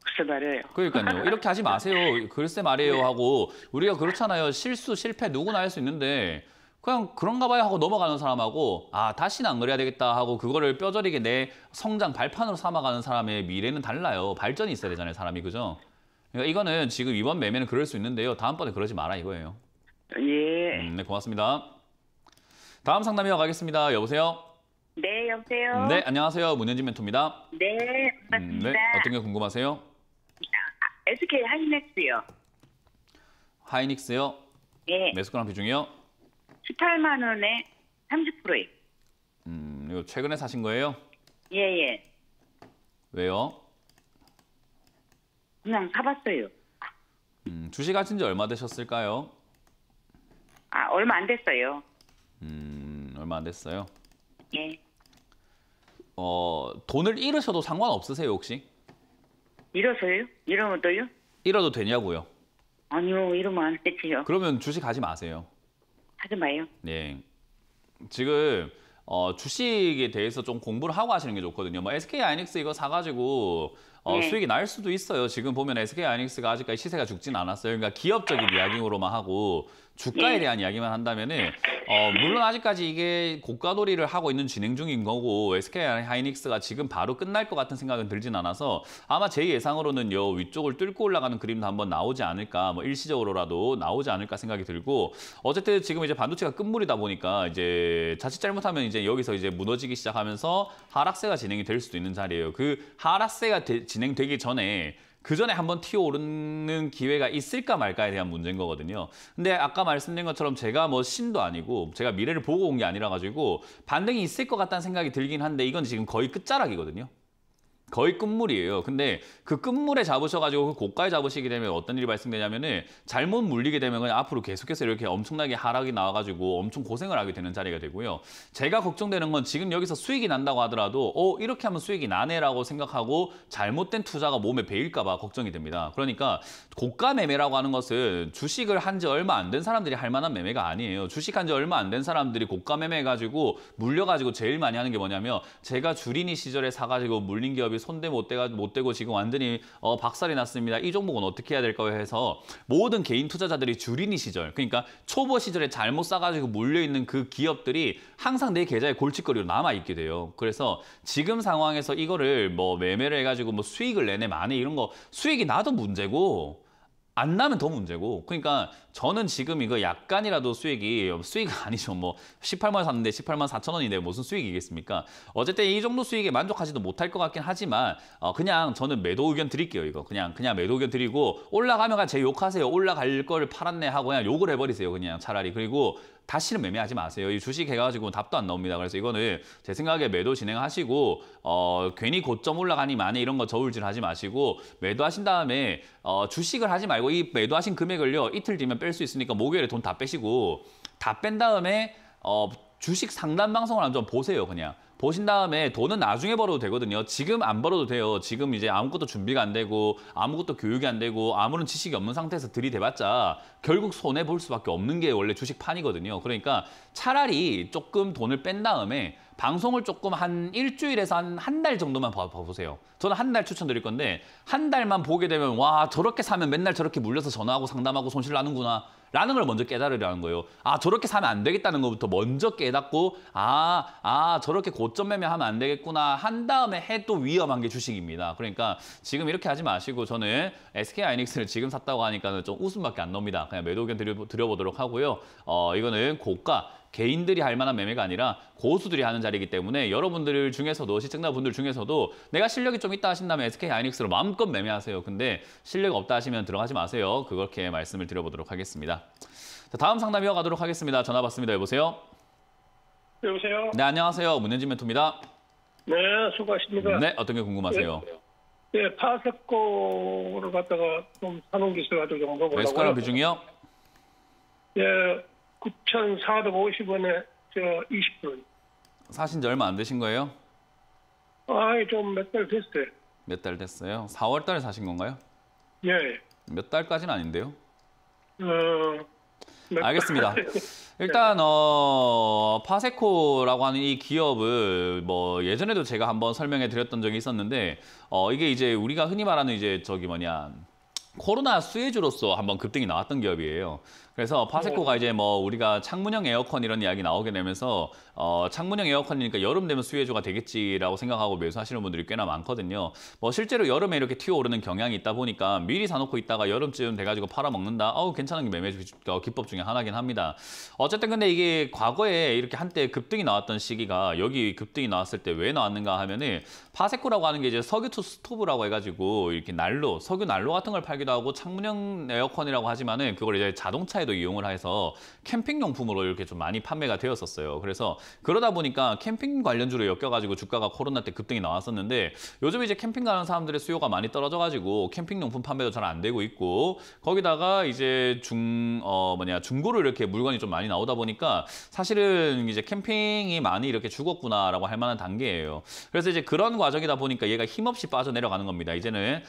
[SPEAKER 3] 글쎄 말이에요.
[SPEAKER 1] 그러니까요. 이렇게 하지 마세요. 글쎄 말이에요 하고 우리가 그렇잖아요. 실수, 실패 누구나 할 수 있는데 그냥 그런가 봐요 하고 넘어가는 사람하고 다시는 안 그래야 되겠다 하고 그거를 뼈저리게 내 성장 발판으로 삼아가는 사람의 미래는 달라요. 발전이 있어야 되잖아요, 사람이. 그죠? 그러니까 이거는 지금 이번 매매는 그럴 수 있는데요. 다음번에 그러지 마라 이거예요.
[SPEAKER 3] 예.
[SPEAKER 1] 네, 고맙습니다. 다음 상담 이어가겠습니다. 여보세요?
[SPEAKER 2] 네, 여보세요?
[SPEAKER 1] 네, 안녕하세요. 문현진 멘토입니다.
[SPEAKER 2] 네, 반갑습니다.
[SPEAKER 1] 네, 어떤 게 궁금하세요?
[SPEAKER 2] SK 하이닉스요.
[SPEAKER 1] 하이닉스요?
[SPEAKER 2] 예.
[SPEAKER 1] 매수가랑 비중이요?
[SPEAKER 2] 18만 원에 30%요.
[SPEAKER 1] 이거 최근에 사신 거예요?
[SPEAKER 2] 예, 예.
[SPEAKER 1] 왜요?
[SPEAKER 2] 그냥 사봤어요.
[SPEAKER 1] 주식 하신 지 얼마 되셨을까요?
[SPEAKER 2] 얼마 안 됐어요.
[SPEAKER 1] 얼마 안 됐어요.
[SPEAKER 2] 예.
[SPEAKER 1] 돈을 잃으셔도 상관없으세요, 혹시?
[SPEAKER 2] 잃어서요? 이러면 또요?
[SPEAKER 1] 잃어도 되냐고요?
[SPEAKER 2] 아니요, 이러면 안 되지요.
[SPEAKER 1] 그러면 주식 하지 마세요.
[SPEAKER 2] 하지 마요.
[SPEAKER 1] 네. 지금 주식에 대해서 좀 공부를 하고 하시는 게 좋거든요. 뭐 SK 하이닉스 이거 사가지고
[SPEAKER 2] 네.
[SPEAKER 1] 수익이 날 수도 있어요. 지금 보면 SK 하이닉스가 아직까지 시세가 죽진 않았어요. 그러니까 기업적인 이야기로만 하고 주가에 대한 이야기만 한다면은 물론 아직까지 이게 고가놀이를 하고 있는 진행 중인 거고 SK 하이닉스가 지금 바로 끝날 것 같은 생각은 들진 않아서 아마 제 예상으로는 요 위쪽을 뚫고 올라가는 그림도 한번 나오지 않을까, 뭐 일시적으로라도 나오지 않을까 생각이 들고 어쨌든 지금 이제 반도체가 끝물이다 보니까 이제 자칫 잘못하면 이제 여기서 이제 무너지기 시작하면서 하락세가 진행이 될 수도 있는 자리예요. 그 하락세가 진행되기 전에 그 전에 한번 튀어오르는 기회가 있을까 말까에 대한 문제인 거거든요. 근데 아까 말씀드린 것처럼 제가 뭐 신도 아니고 제가 미래를 보고 온 게 아니라 가지고 반등이 있을 것 같다는 생각이 들긴 한데 이건 지금 거의 끝자락이거든요. 거의 끝물이에요. 근데 그 끝물에 잡으셔가지고 그 고가에 잡으시게 되면 어떤 일이 발생되냐면은 잘못 물리게 되면 그냥 앞으로 계속해서 이렇게 엄청나게 하락이 나와가지고 엄청 고생을 하게 되는 자리가 되고요. 제가 걱정되는 건 지금 여기서 수익이 난다고 하더라도 이렇게 하면 수익이 나네라고 생각하고 잘못된 투자가 몸에 배일까 봐 걱정이 됩니다. 그러니까 고가 매매라고 하는 것은 주식을 한 지 얼마 안 된 사람들이 할 만한 매매가 아니에요. 주식 한 지 얼마 안 된 사람들이 고가 매매해가지고 물려가지고 제일 많이 하는 게 뭐냐면 제가 주린이 시절에 사가지고 물린 기업이 손대 못 대고 지금 완전히 박살이 났습니다. 이 종목은 어떻게 해야 될까요? 해서 모든 개인 투자자들이 주린이 시절, 그러니까 초보 시절에 잘못 싸가지고 물려있는 그 기업들이 항상 내 계좌에 골칫거리로 남아있게 돼요. 그래서 지금 상황에서 이거를 뭐 매매를 해가지고 뭐 수익을 내네 마네 이런 거 수익이 나도 문제고 안 나면 더 문제고. 그러니까 저는 지금 이거 약간이라도 수익이 아니죠. 뭐 18만 원 샀는데 18만 4천 원인데 무슨 수익이겠습니까? 어쨌든 이 정도 수익에 만족하지도 못할 것 같긴 하지만 그냥 저는 매도 의견 드릴게요. 이거 그냥 매도 의견 드리고 올라가면 제 욕하세요. 올라갈 걸 팔았네 하고 그냥 욕을 해버리세요. 그냥 차라리. 그리고 다시는 매매하지 마세요. 이 주식 해가지고 답도 안 나옵니다. 그래서 이거는 제 생각에 매도 진행하시고 괜히 고점 올라가니 마네 이런 거 저울질하지 마시고 매도하신 다음에 주식을 하지 말고 이 매도하신 금액을요 이틀 뒤면 뺄 수 있으니까 목요일에 돈 다 빼시고 다 뺀 다음에 주식 상담 방송을 한번 보세요. 그냥. 보신 다음에 돈은 나중에 벌어도 되거든요. 지금 안 벌어도 돼요. 지금 이제 아무것도 준비가 안 되고 아무것도 교육이 안 되고 아무런 지식이 없는 상태에서 들이대봤자 결국 손해볼 수밖에 없는 게 원래 주식판이거든요. 그러니까 차라리 조금 돈을 뺀 다음에 방송을 조금 한 일주일에서 한 달 정도만 봐보세요. 저는 한 달 추천드릴 건데 한 달만 보게 되면 와 저렇게 사면 맨날 저렇게 물려서 전화하고 상담하고 손실 나는구나 라는 걸 먼저 깨달으라는 거예요. 저렇게 사면 안 되겠다는 것부터 먼저 깨닫고 저렇게 고점 매매하면 안 되겠구나 한 다음에 해도 위험한 게 주식입니다. 그러니까 지금 이렇게 하지 마시고 저는 SK하이닉스를 지금 샀다고 하니까 좀 웃음밖에 안 나옵니다. 그냥 매도 의견 드려보도록 하고요. 이거는 고가 개인들이 할 만한 매매가 아니라 고수들이 하는 자리이기 때문에 여러분들 중에서도 시청자분들 중에서도 내가 실력이 좀 있다 하신다면 SK하이닉스로 마음껏 매매하세요. 근데 실력이 없다 하시면 들어가지 마세요. 그렇게 말씀을 드려보도록 하겠습니다. 자, 다음 상담 이어가도록 하겠습니다. 전화 받습니다. 여보세요?
[SPEAKER 4] 여보세요?
[SPEAKER 1] 네, 안녕하세요. 문현진 멘토입니다.
[SPEAKER 4] 네, 수고하십니다.
[SPEAKER 1] 네, 어떤 게 궁금하세요?
[SPEAKER 4] 네, 파세코를 갖다가 좀 사놓은 게 있어가지고 좀 먹으려고요.
[SPEAKER 1] 매수가랑 비중이요?
[SPEAKER 4] 예, 9,450원에 20%.
[SPEAKER 1] 사신 지 얼마 안 되신 거예요?
[SPEAKER 4] 좀 몇 달 됐어요.
[SPEAKER 1] 몇 달 됐어요? 4월 달에 사신 건가요?
[SPEAKER 4] 예.
[SPEAKER 1] 몇 달까지는 아닌데요?
[SPEAKER 4] 몇
[SPEAKER 1] 알겠습니다.
[SPEAKER 4] 달.
[SPEAKER 1] 일단 파세코라고 하는 이 기업을 뭐 예전에도 제가 한번 설명해 드렸던 적이 있었는데 이게 이제 우리가 흔히 말하는 이제 코로나 수혜주로서 한번 급등이 나왔던 기업이에요. 그래서 파세코가 이제 뭐 우리가 창문형 에어컨 이런 이야기 나오게 되면서 창문형 에어컨이니까 여름 되면 수혜주가 되겠지라고 생각하고 매수하시는 분들이 꽤나 많거든요. 뭐 실제로 여름에 이렇게 튀어오르는 경향이 있다 보니까 미리 사놓고 있다가 여름쯤 돼가지고 팔아먹는다. 괜찮은 게 매매 기법 중에 하나긴 합니다. 어쨌든 근데 이게 과거에 이렇게 한때 급등이 나왔던 시기가 여기 급등이 나왔을 때 왜 나왔는가 하면은 파세코라고 하는 게 이제 석유 투 스토브라고 해가지고 이렇게 석유 난로 같은 걸 팔기도 하고 창문형 에어컨이라고 하지만은 그걸 이제 자동차에도 이용을 해서 캠핑용품으로 이렇게 좀 많이 판매가 되었었어요. 그래서 그러다 보니까 캠핑 관련주로 엮여가지고 주가가 코로나 때 급등이 나왔었는데 요즘 이제 캠핑 가는 사람들의 수요가 많이 떨어져가지고 캠핑용품 판매도 잘 안 되고 있고 거기다가 이제 중고로 이렇게 물건이 좀 많이 나오다 보니까 사실은 이제 캠핑이 많이 이렇게 죽었구나라고 할 만한 단계예요. 그래서 이제 그런 과정이다 보니까 얘가 힘없이 빠져내려가는 겁니다. 이제는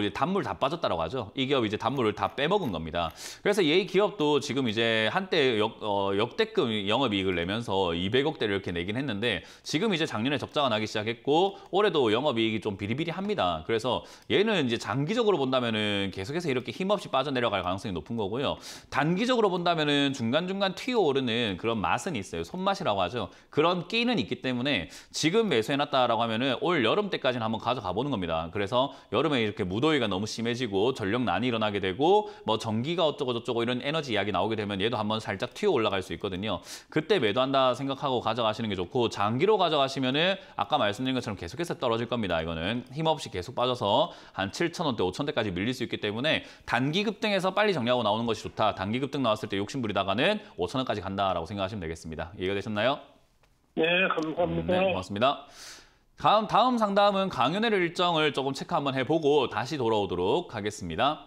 [SPEAKER 1] 이제 단물 다 빠졌다라고 하죠. 이 기업 이제 단물을 다 빼먹은 겁니다. 그래서 이 기업도 지금 이제 한때 역대급 영업이익을 내면서 200억대를 이렇게 내긴 했는데 지금 이제 작년에 적자가 나기 시작했고 올해도 영업이익이 좀 비리비리합니다. 그래서 얘는 이제 장기적으로 본다면은 계속해서 이렇게 힘없이 빠져내려갈 가능성이 높은 거고요. 단기적으로 본다면은 중간중간 튀어오르는 그런 맛은 있어요. 손맛이라고 하죠. 그런 끼는 있기 때문에 지금 매수해놨다라고 하면은 올 여름 때까지는 한번 가져가 보는 겁니다. 그래서 여름에 이렇게 무더위가 너무 심해지고 전력난이 일어나게 되고 뭐 전기가 어쩌고 저쩌고 이런 에너지 이야기 나오게 되면 얘도 한번 살짝 튀어 올라갈 수 있거든요. 그때 매도한다 생각하고 가져가시는 게 좋고 장기로 가져가시면은 아까 말씀드린 것처럼 계속해서 떨어질 겁니다. 이거는 힘없이 계속 빠져서 한 7,000원대, 5,000원대까지 밀릴 수 있기 때문에 단기 급등에서 빨리 정리하고 나오는 것이 좋다. 단기 급등 나왔을 때 욕심부리다가는 5,000원까지 간다라고 생각하시면 되겠습니다. 이해가 되셨나요?
[SPEAKER 4] 네, 감사합니다.
[SPEAKER 1] 네, 고맙습니다. 다음 상담은 강연회 일정을 조금 체크 한번 해보고 다시 돌아오도록 하겠습니다.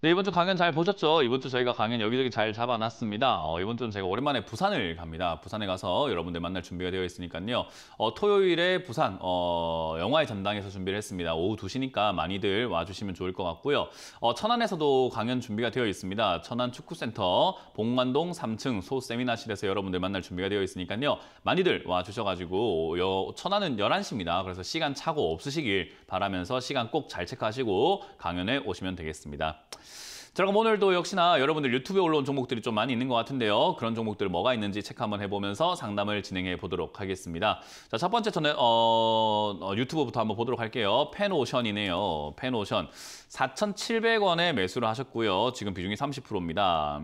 [SPEAKER 1] 네, 이번 주 강연 잘 보셨죠? 이번 주 저희가 강연 여기저기 잘 잡아놨습니다. 이번 주는 제가 오랜만에 부산을 갑니다. 부산에 가서 여러분들 만날 준비가 되어 있으니까요. 토요일에 부산 영화의 전당에서 준비를 했습니다. 오후 2시니까 많이들 와주시면 좋을 것 같고요. 천안에서도 강연 준비가 되어 있습니다. 천안 축구센터 봉관동 3층 소세미나실에서 여러분들 만날 준비가 되어 있으니까요. 많이들 와주셔가지고 천안은 11시입니다. 그래서 시간 착오 없으시길 바라면서 시간 꼭 잘 체크하시고 강연에 오시면 되겠습니다. 자, 그럼 오늘도 역시나 여러분들 유튜브에 올라온 종목들이 좀 많이 있는 것 같은데요. 그런 종목들 뭐가 있는지 체크 한번 해보면서 상담을 진행해 보도록 하겠습니다. 자, 첫 번째 저는 유튜브부터 한번 보도록 할게요. 펜오션이네요. 펜오션 4,700원에 매수를 하셨고요. 지금 비중이 30%입니다.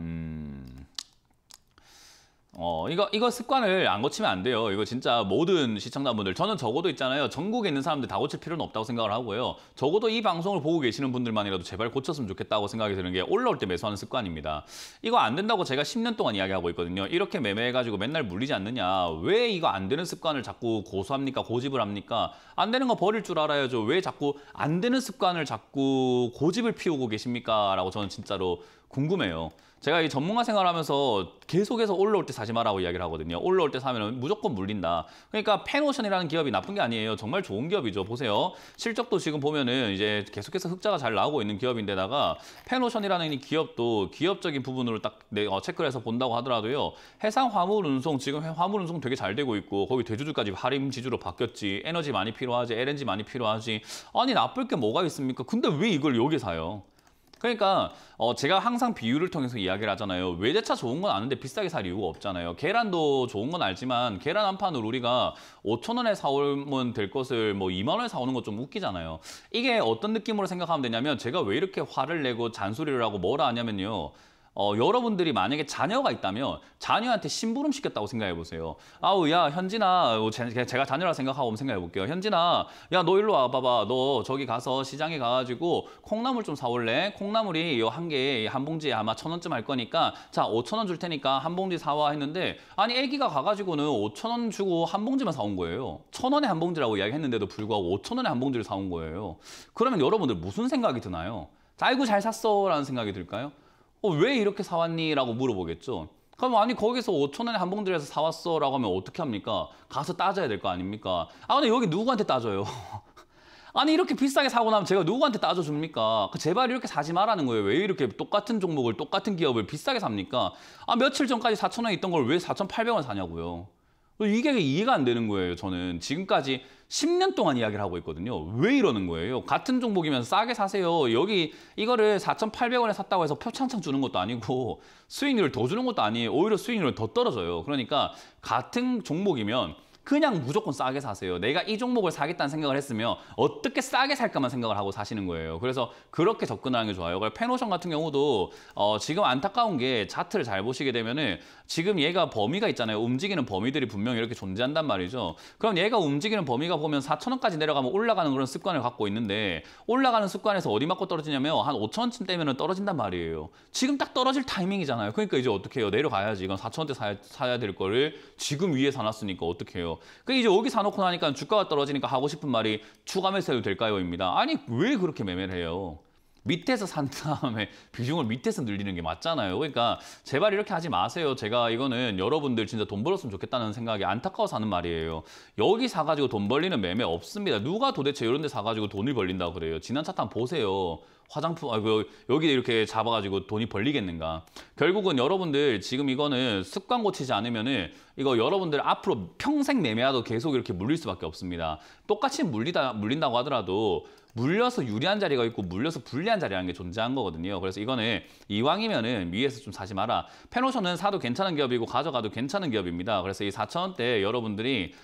[SPEAKER 1] 이거 습관을 안 고치면 안 돼요. 이거 진짜 모든 시청자분들, 저는 적어도 있잖아요. 전국에 있는 사람들 다 고칠 필요는 없다고 생각을 하고요. 적어도 이 방송을 보고 계시는 분들만이라도 제발 고쳤으면 좋겠다고 생각이 드는 게 올라올 때 매수하는 습관입니다. 이거 안 된다고 제가 10년 동안 이야기하고 있거든요. 이렇게 매매해가지고 맨날 물리지 않느냐. 왜 이거 안 되는 습관을 자꾸 고수합니까? 고집을 합니까? 안 되는 거 버릴 줄 알아야죠. 왜 자꾸 안 되는 습관을 자꾸 고집을 피우고 계십니까? 라고 저는 진짜로 궁금해요. 제가 이 전문가 생활하면서 계속해서 올라올 때 사지 마라고 이야기를 하거든요. 올라올 때 사면 무조건 물린다. 그러니까 펜오션이라는 기업이 나쁜 게 아니에요. 정말 좋은 기업이죠. 보세요. 실적도 지금 보면은 이제 계속해서 흑자가 잘 나오고 있는 기업인데다가 펜오션이라는 이 기업도 기업적인 부분으로 딱 체크를 해서 본다고 하더라도요. 해상 화물 운송, 지금 화물 운송 되게 잘 되고 있고 거기 대주주까지 할인 지주로 바뀌었지. 에너지 많이 필요하지. LNG 많이 필요하지. 아니 나쁠 게 뭐가 있습니까? 근데 왜 이걸 여기 사요? 그러니까 제가 항상 비유를 통해서 이야기를 하잖아요. 외제차 좋은 건 아는데 비싸게 살 이유가 없잖아요. 계란도 좋은 건 알지만 계란 한 판을 우리가 5,000원에 사오면 될 것을 뭐 2만 원에 사오는 거 좀 웃기잖아요. 이게 어떤 느낌으로 생각하면 되냐면 제가 왜 이렇게 화를 내고 잔소리를 하고 뭐라 하냐면요. 여러분들이 만약에 자녀가 있다면 자녀한테 심부름 시켰다고 생각해 보세요. 아우 야 현진아, 제가 자녀라 생각하고 한번 생각해 볼게요. 현진아, 야 너 일로 와봐봐. 너 저기 가서 시장에 가가지고 콩나물 좀 사올래? 콩나물이 한 개에 한 봉지에 아마 1,000원쯤 할 거니까 자 5,000원 줄 테니까 한 봉지 사와 했는데 아니 애기가 가가지고는 5,000원 주고 한 봉지만 사온 거예요. 1,000원에 한 봉지라고 이야기했는데도 불구하고 5,000원에 한 봉지를 사온 거예요. 그러면 여러분들 무슨 생각이 드나요? 아이고 잘 샀어 라는 생각이 들까요? 왜 이렇게 사왔니? 라고 물어보겠죠. 그럼 아니 거기서 5,000원에 한 봉지에서 사왔어 라고 하면 어떻게 합니까? 가서 따져야 될 거 아닙니까? 아 근데 여기 누구한테 따져요? 아니 이렇게 비싸게 사고 나면 제가 누구한테 따져줍니까? 제발 이렇게 사지 말라는 거예요. 왜 이렇게 똑같은 종목을 똑같은 기업을 비싸게 삽니까? 아 며칠 전까지 4,000원 있던 걸 왜 4,800원 사냐고요. 이게 이해가 안 되는 거예요. 저는 지금까지 10년 동안 이야기를 하고 있거든요. 왜 이러는 거예요? 같은 종목이면 싸게 사세요. 여기 이거를 4,800원에 샀다고 해서 표창창 주는 것도 아니고 수익률을 더 주는 것도 아니에요. 오히려 수익률은 더 떨어져요. 그러니까 같은 종목이면 그냥 무조건 싸게 사세요. 내가 이 종목을 사겠다는 생각을 했으면 어떻게 싸게 살까만 생각을 하고 사시는 거예요. 그래서 그렇게 접근하는 게 좋아요. 펜오션 같은 경우도 지금 안타까운 게 차트를 잘 보시게 되면은 지금 얘가 범위가 있잖아요. 움직이는 범위들이 분명히 이렇게 존재한단 말이죠. 그럼 얘가 움직이는 범위가 보면 4,000원까지 내려가면 올라가는 그런 습관을 갖고 있는데 올라가는 습관에서 어디 맞고 떨어지냐면 한 5,000원쯤 되면 떨어진단 말이에요. 지금 딱 떨어질 타이밍이잖아요. 그러니까 이제 어떻게 해요? 내려가야지. 이건 4,000원대 사야 될 거를 지금 위에 사놨으니까 어떻게 해요? 거예요. 그 이제 여기 사놓고 나니까 주가가 떨어지니까 하고 싶은 말이 추가 매수해도 될까요?입니다. 아니 왜 그렇게 매매를 해요? 밑에서 산 다음에 비중을 밑에서 늘리는 게 맞잖아요. 그러니까 제발 이렇게 하지 마세요. 제가 이거는 여러분들 진짜 돈 벌었으면 좋겠다는 생각이 안타까워서 하는 말이에요. 여기 사가지고 돈 벌리는 매매 없습니다. 누가 도대체 이런 데 사가지고 돈을 벌린다고 그래요. 지난 차트 한번 보세요. 화장품, 여기 이렇게 잡아가지고 돈이 벌리겠는가. 결국은 여러분들 지금 이거는 습관 고치지 않으면은 이거 여러분들 앞으로 평생 매매하도 계속 이렇게 물릴 수밖에 없습니다. 똑같이 물린다고 하더라도 물려서 유리한 자리가 있고 물려서 불리한 자리라는 게 존재한 거거든요. 그래서 이거는 이왕이면은 위에서 좀 사지 마라. 페노션은 사도 괜찮은 기업이고 가져가도 괜찮은 기업입니다. 그래서 이 4,000원대 여러분들이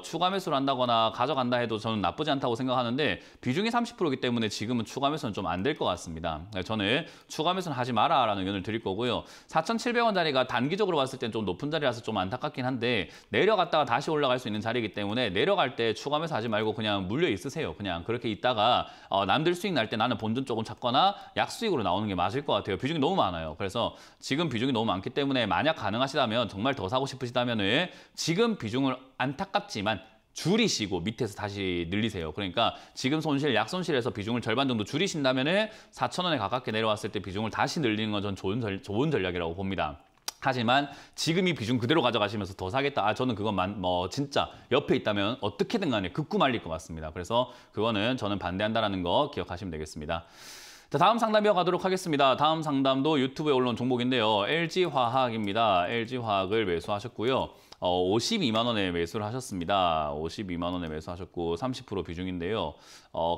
[SPEAKER 1] 추가 매수를 한다거나 가져간다 해도 저는 나쁘지 않다고 생각하는데 비중이 30%이기 때문에 지금은 추가 매수는 좀 안 될 것 같습니다. 저는 추가 매수는 하지 마라라는 의견을 드릴 거고요. 4,700원짜리가 단기적으로 봤을 땐 좀 높은 자리라서 좀 안타깝긴 한데 내려갔다가 다시 올라갈 수 있는 자리이기 때문에 내려갈 때 추가 매수 하지 말고 그냥 물려 있으세요. 그냥 그렇게 있다가 남들 수익 날 때 나는 본전 조금 찾거나 약수익으로 나오는 게 맞을 것 같아요. 비중이 너무 많아요. 그래서 지금 비중이 너무 많기 때문에 만약 가능하시다면 정말 더 사고 싶으시다면은 지금 비중을 안타깝지만 줄이시고 밑에서 다시 늘리세요. 그러니까 지금 손실, 약손실에서 비중을 절반 정도 줄이신다면은 4,000원에 가깝게 내려왔을 때 비중을 다시 늘리는 건 전 좋은 전략이라고 봅니다. 하지만 지금 이 비중 그대로 가져가시면서 더 사겠다. 저는 그건 진짜 옆에 있다면 어떻게든 간에 극구 말릴 것 같습니다. 그래서 그거는 저는 반대한다는 거 기억하시면 되겠습니다. 자, 다음 상담 이어가도록 하겠습니다. 다음 상담도 유튜브에 올라온 종목인데요. LG화학입니다. LG화학을 매수하셨고요. 52만 원에 매수를 하셨습니다. 52만 원에 매수하셨고 30% 비중인데요.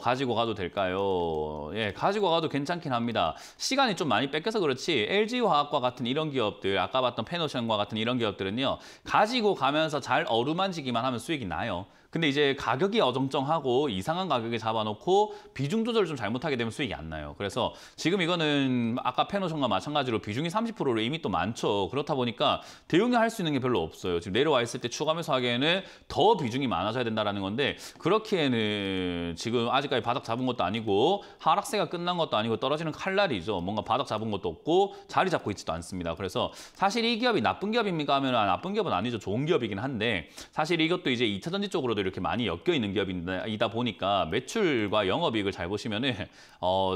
[SPEAKER 1] 가지고 가도 될까요? 예, 가지고 가도 괜찮긴 합니다. 시간이 좀 많이 뺏겨서 그렇지 LG화학과 같은 이런 기업들, 아까 봤던 페노션과 같은 이런 기업들은요. 가지고 가면서 잘 어루만지기만 하면 수익이 나요. 근데 이제 가격이 어정쩡하고 이상한 가격에 잡아놓고 비중 조절을 좀 잘못하게 되면 수익이 안 나요. 그래서 지금 이거는 아까 페노션과 마찬가지로 비중이 30%로 이미 또 많죠. 그렇다 보니까 대응을 할 수 있는 게 별로 없어요. 지금 내려와 있을 때 추가 매수하기에는 더 비중이 많아져야 된다는 건데 그렇기에는 지금 아직까지 바닥 잡은 것도 아니고 하락세가 끝난 것도 아니고 떨어지는 칼날이죠. 뭔가 바닥 잡은 것도 없고 자리 잡고 있지도 않습니다. 그래서 사실 이 기업이 나쁜 기업입니까 하면 나쁜 기업은 아니죠. 좋은 기업이긴 한데 사실 이것도 이제 2차전지 쪽으로도 이렇게 많이 엮여 있는 기업이다 보니까 매출과 영업이익을 잘 보시면은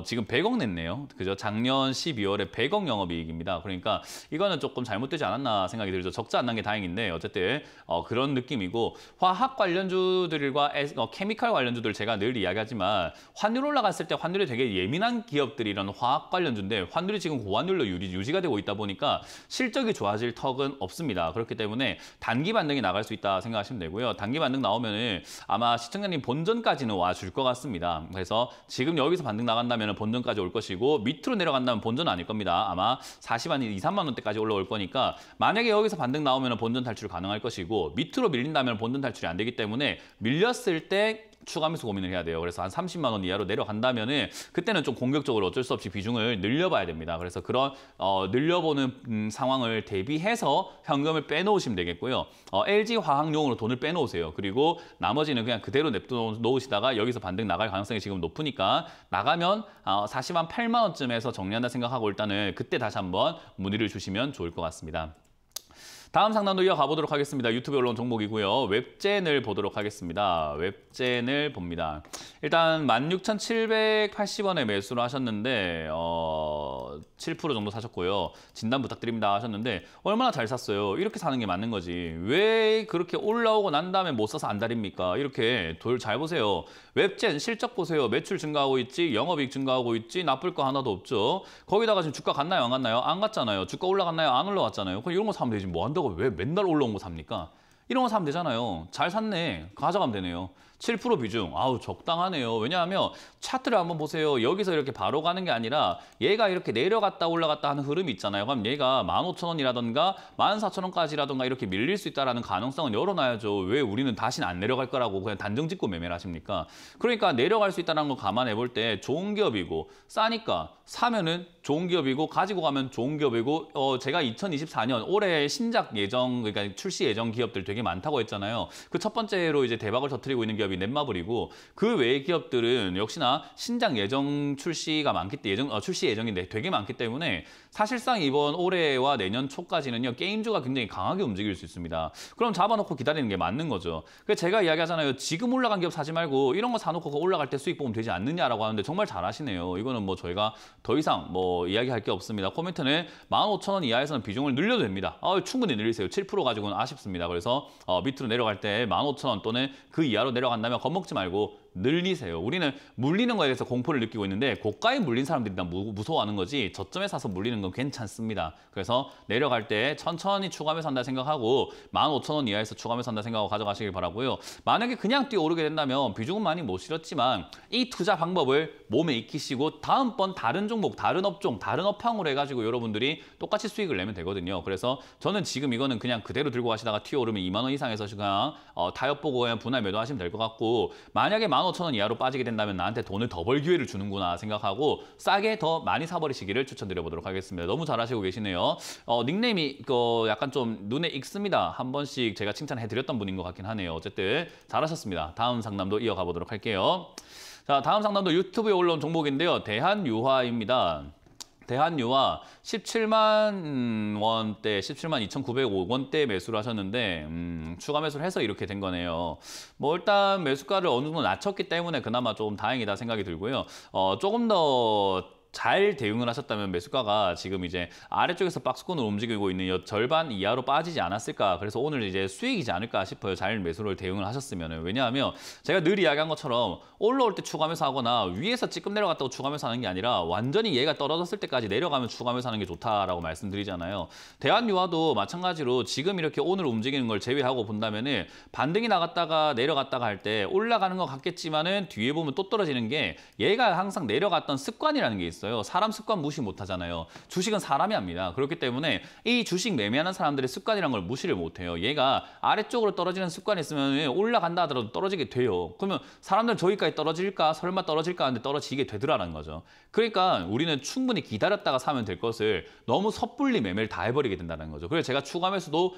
[SPEAKER 1] 지금 100억 냈네요. 그죠? 작년 12월에 100억 영업이익입니다. 그러니까 이거는 조금 잘못되지 않았나 생각이 들죠. 적자 안 난 게 다행인데 어쨌든 그런 느낌이고 화학 관련주들과 케미칼 관련주들 제가 늘 이야기하지만 환율 올라갔을 때 환율이 되게 예민한 기업들이 이런 화학 관련주인데 환율이 지금 고환율로 유지가 되고 있다 보니까 실적이 좋아질 턱은 없습니다. 그렇기 때문에 단기 반등이 나갈 수 있다 생각하시면 되고요. 단기 반등 나오면은 아마 시청자님 본전까지는 와줄 것 같습니다. 그래서 지금 여기서 반등 나간다면 본전까지 올 것이고 밑으로 내려간다면 본전은 아닐 겁니다. 아마 40만, 2, 3만 원대까지 올라올 거니까 만약에 여기서 반등 나오면 본전 탈출 가능할 것이고 밑으로 밀린다면 본전 탈출이 안 되기 때문에 밀렸을 때 추가 매수 고민을 해야 돼요. 그래서 한 30만 원 이하로 내려간다면은 그때는 좀 공격적으로 어쩔 수 없이 비중을 늘려봐야 됩니다. 그래서 그런 늘려보는 상황을 대비해서 현금을 빼놓으시면 되겠고요. LG 화학용으로 돈을 빼놓으세요. 그리고 나머지는 그냥 그대로 냅둬 놓으시다가 여기서 반등 나갈 가능성이 지금 높으니까 나가면 40만 8만 원쯤에서 정리한다 생각하고 일단은 그때 다시 한번 문의를 주시면 좋을 것 같습니다. 다음 상담도 이어가 보도록 하겠습니다. 유튜브에 올라온 종목이고요. 웹젠을 보도록 하겠습니다. 웹젠을 봅니다. 일단 16,780원에 매수를 하셨는데 7% 정도 사셨고요. 진단 부탁드립니다 하셨는데 얼마나 잘 샀어요. 이렇게 사는 게 맞는 거지. 왜 그렇게 올라오고 난 다음에 못 사서 안달입니까? 이렇게 돌 잘 보세요. 웹젠 실적 보세요. 매출 증가하고 있지, 영업이익 증가하고 있지, 나쁠 거 하나도 없죠. 거기다가 지금 주가 갔나요? 안 갔나요? 안 갔잖아요. 주가 올라갔나요? 안 올라갔잖아요. 그럼 이런 거 사면 되지. 뭐 한다고 왜 맨날 올라온 거 삽니까? 이런 거 사면 되잖아요. 잘 샀네. 가져가면 되네요. 7% 비중. 아우 적당하네요. 왜냐하면 차트를 한번 보세요. 여기서 이렇게 바로 가는 게 아니라 얘가 이렇게 내려갔다 올라갔다 하는 흐름이 있잖아요. 그럼 얘가 15,000원이라던가 14,000원까지라던가 이렇게 밀릴 수 있다는 가능성은 열어놔야죠. 왜 우리는 다시는 안 내려갈 거라고 그냥 단정 짓고 매매를 하십니까? 그러니까 내려갈 수 있다는 거 감안해 볼 때 좋은 기업이고 싸니까 사면은 좋은 기업이고 가지고 가면 좋은 기업이고 제가 2024년 올해 신작 예정 그러니까 출시 예정 기업들 되게 많다고 했잖아요. 그 첫 번째로 이제 대박을 터뜨리고 있는 기업이 넷마블이고 그 외의 기업들은 역시나 신작 예정 출시가 많기 때문에 출시 예정인데 되게 많기 때문에 사실상 이번 올해와 내년 초까지는요 게임주가 굉장히 강하게 움직일 수 있습니다. 그럼 잡아놓고 기다리는 게 맞는 거죠. 그래서 제가 이야기하잖아요. 지금 올라간 기업 사지 말고 이런 거 사놓고 올라갈 때 수익 보면 되지 않느냐라고 하는데 정말 잘하시네요. 이거는 뭐 저희가 더 이상 뭐 이야기할 게 없습니다. 코멘트는 15,000원 이하에서는 비중을 늘려도 됩니다. 충분히 늘리세요. 7% 가지고는 아쉽습니다. 그래서 밑으로 내려갈 때 15,000원 또는 그 이하로 내려간다면 겁먹지 말고 늘리세요. 우리는 물리는 거에 대해서 공포를 느끼고 있는데 고가에 물린 사람들이 다 무서워하는 거지 저점에 사서 물리는 건 괜찮습니다. 그래서 내려갈 때 천천히 추가하면서 산다 생각하고 15,000원 이하에서 추가하면서 산다 생각하고 가져가시길 바라고요. 만약에 그냥 뛰어오르게 된다면 비중은 많이 못 실었지만 이 투자 방법을 몸에 익히시고 다음번 다른 종목, 다른 업종, 다른 업황으로 해가지고 여러분들이 똑같이 수익을 내면 되거든요. 그래서 저는 지금 이거는 그냥 그대로 들고 가시다가 튀어오르면 2만 원 이상에서 그냥 타협 보고 그냥 분할 매도하시면 될 것 같고 만약에 15,000원 이하로 빠지게 된다면 나한테 돈을 더 벌 기회를 주는구나 생각하고 싸게 더 많이 사버리시기를 추천드려보도록 하겠습니다. 너무 잘하시고 계시네요. 닉네임이 약간 좀 눈에 익습니다. 한 번씩 제가 칭찬해드렸던 분인 것 같긴 하네요. 어쨌든 잘하셨습니다. 다음 상담도 이어가 보도록 할게요. 자, 다음 상담도 유튜브에 올라온 종목인데요. 대한유화입니다. 대한유화 17만 원대, 17만 2,900원대 매수를 하셨는데 추가 매수를 해서 이렇게 된 거네요. 뭐 일단 매수가를 어느 정도 낮췄기 때문에 그나마 좀 다행이다 생각이 들고요. 조금 더 잘 대응을 하셨다면 매수가가 지금 이제 아래쪽에서 박스권으로 움직이고 있는 절반 이하로 빠지지 않았을까. 그래서 오늘 이제 수익이지 않을까 싶어요. 잘 매수를 대응을 하셨으면. 왜냐하면 제가 늘 이야기한 것처럼 올라올 때 추가 매수하거나 위에서 찌끔 내려갔다고 추가 매수하는 게 아니라 완전히 얘가 떨어졌을 때까지 내려가면 추가 매수하는 게 좋다라고 말씀드리잖아요. 대한유화도 마찬가지로 지금 이렇게 오늘 움직이는 걸 제외하고 본다면은 반등이 나갔다가 내려갔다가 할 때 올라가는 것 같겠지만은 뒤에 보면 또 떨어지는 게 얘가 항상 내려갔던 습관이라는 게 있어요. 사람 습관 무시 못 하잖아요. 주식은 사람이 합니다. 그렇기 때문에 이 주식 매매하는 사람들의 습관이라는 걸 무시를 못 해요. 얘가 아래쪽으로 떨어지는 습관이 있으면 올라간다 하더라도 떨어지게 돼요. 그러면 사람들은 저기까지 떨어질까? 설마 떨어질까? 하는데 떨어지게 되더라는 거죠. 그러니까 우리는 충분히 기다렸다가 사면 될 것을 너무 섣불리 매매를 다 해버리게 된다는 거죠. 그래서 제가 추가 매수도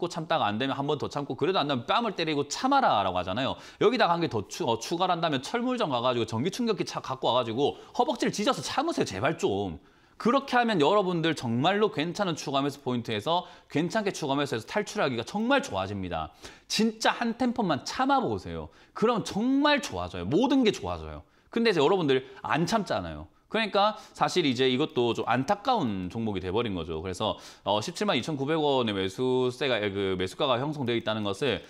[SPEAKER 1] 참다가 안 되면 한 번 더 참고 그래도 안 되면 뺨을 때리고 참아라 라고 하잖아요. 여기다가 한 개 더 추가를 한다면 철물점 가가지고 전기 충격기 차 갖고 와가지고 허벅지를 찢어서 참으세요. 제발 좀. 그렇게 하면 여러분들 정말로 괜찮은 추가 매수 포인트에서 괜찮게 추가 매수해서 탈출하기가 정말 좋아집니다. 진짜 한 템포만 참아보세요. 그럼 정말 좋아져요. 모든 게 좋아져요. 근데 이제 여러분들 안 참잖아요. 그러니까 사실 이제 이것도 좀 안타까운 종목이 돼버린 거죠. 그래서 17만 2,900원의 매수가가 형성되어 있다는 것을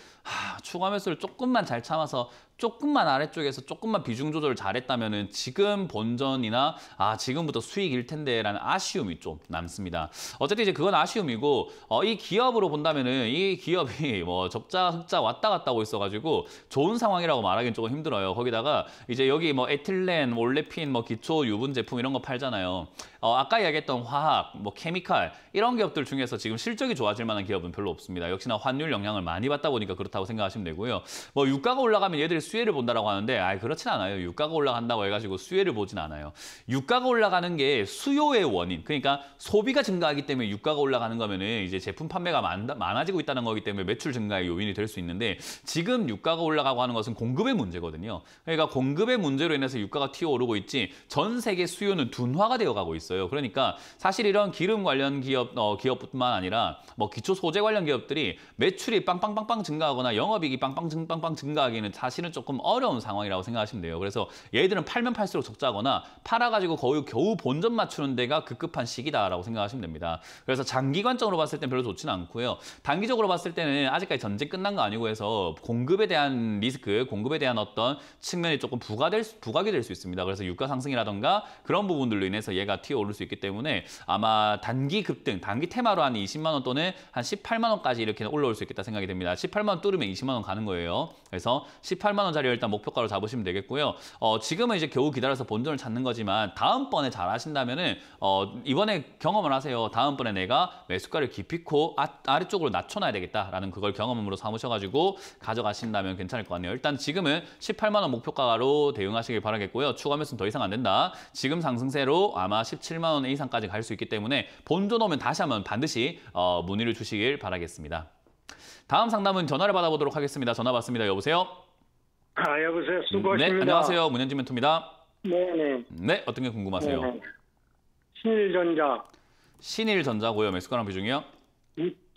[SPEAKER 1] 추가 매수를 조금만 잘 참아서 조금만 아래쪽에서 조금만 비중 조절을 잘했다면은 지금 본전이나 지금부터 수익일 텐데라는 아쉬움이 좀 남습니다. 어쨌든 이제 그건 아쉬움이고 이 기업으로 본다면은 이 기업이 뭐 적자 흑자 왔다 갔다 하고 있어가지고 좋은 상황이라고 말하기는 조금 힘들어요. 거기다가 이제 여기 뭐 에틸렌, 올레핀, 뭐 기초 유분 제품 이런 거 팔잖아요. 아까 이야기했던 화학, 뭐 케미칼 이런 기업들 중에서 지금 실적이 좋아질 만한 기업은 별로 없습니다. 역시나 환율 영향을 많이 받다 보니까 그렇다고 생각하시면 되고요. 뭐 유가가 올라가면 얘들이 수혜를 본다라고 하는데 그렇진 않아요. 유가가 올라간다고 해가지고 수혜를 보진 않아요. 유가가 올라가는 게 수요의 원인, 그러니까 소비가 증가하기 때문에 유가가 올라가는 거면은 이제 제품 판매가 많아지고 있다는 거기 때문에 매출 증가의 요인이 될 수 있는데 지금 유가가 올라가고 하는 것은 공급의 문제거든요. 그러니까 공급의 문제로 인해서 유가가 튀어오르고 있지 전 세계 수요는 둔화가 되어가고 있어요. 그러니까 사실 이런 기름 관련 기업뿐만 아니라 뭐 기초 소재 관련 기업들이 매출이 빵빵빵빵 증가하거나 영업이익이 빵빵 증가하기는 사실은 조금 어려운 상황이라고 생각하시면 돼요. 그래서 얘들은 팔면 팔수록 적자거나 팔아가지고 겨우 본전 맞추는 데가 급급한 시기다라고 생각하시면 됩니다. 그래서 장기 관점으로 봤을 땐 별로 좋지는 않고요. 단기적으로 봤을 때는 아직까지 전쟁 끝난 거 아니고 해서 공급에 대한 리스크, 공급에 대한 어떤 측면이 조금 부각이 될 수 있습니다. 그래서 유가 상승이라던가 그런 부분들로 인해서 얘가 튀어오를 수 있기 때문에 아마 단기 급등, 단기 테마로 한 20만 원 또는 한 18만 원까지 이렇게 올라올 수 있겠다 생각이 됩니다. 18만 원 오르면 20만 원 가는 거예요. 그래서 18만 원짜리 일단 목표가로 잡으시면 되겠고요. 지금은 이제 겨우 기다려서 본전을 찾는 거지만 다음번에 잘 하신다면은 이번에 경험을 하세요. 다음번에 내가 매수가를 깊이코 아래쪽으로 낮춰놔야 되겠다라는 그걸 경험으로 삼으셔가지고 가져가신다면 괜찮을 것 같네요. 일단 지금은 18만 원 목표가로 대응하시길 바라겠고요. 추가 매수는 더 이상 안 된다. 지금 상승세로 아마 17만 원 이상까지 갈 수 있기 때문에 본전 오면 다시 한번 반드시 문의를 주시길 바라겠습니다. 다음 상담은 전화를 받아보도록 하겠습니다. 전화 받습니다. 여보세요?
[SPEAKER 4] 여보세요. 수고하십니다.
[SPEAKER 1] 네, 안녕하세요. 문현진 멘토입니다.
[SPEAKER 4] 네네.
[SPEAKER 1] 네, 어떤 게 궁금하세요?
[SPEAKER 4] 네네. 신일전자
[SPEAKER 1] 신일전자고요. 매수가랑 비중이요?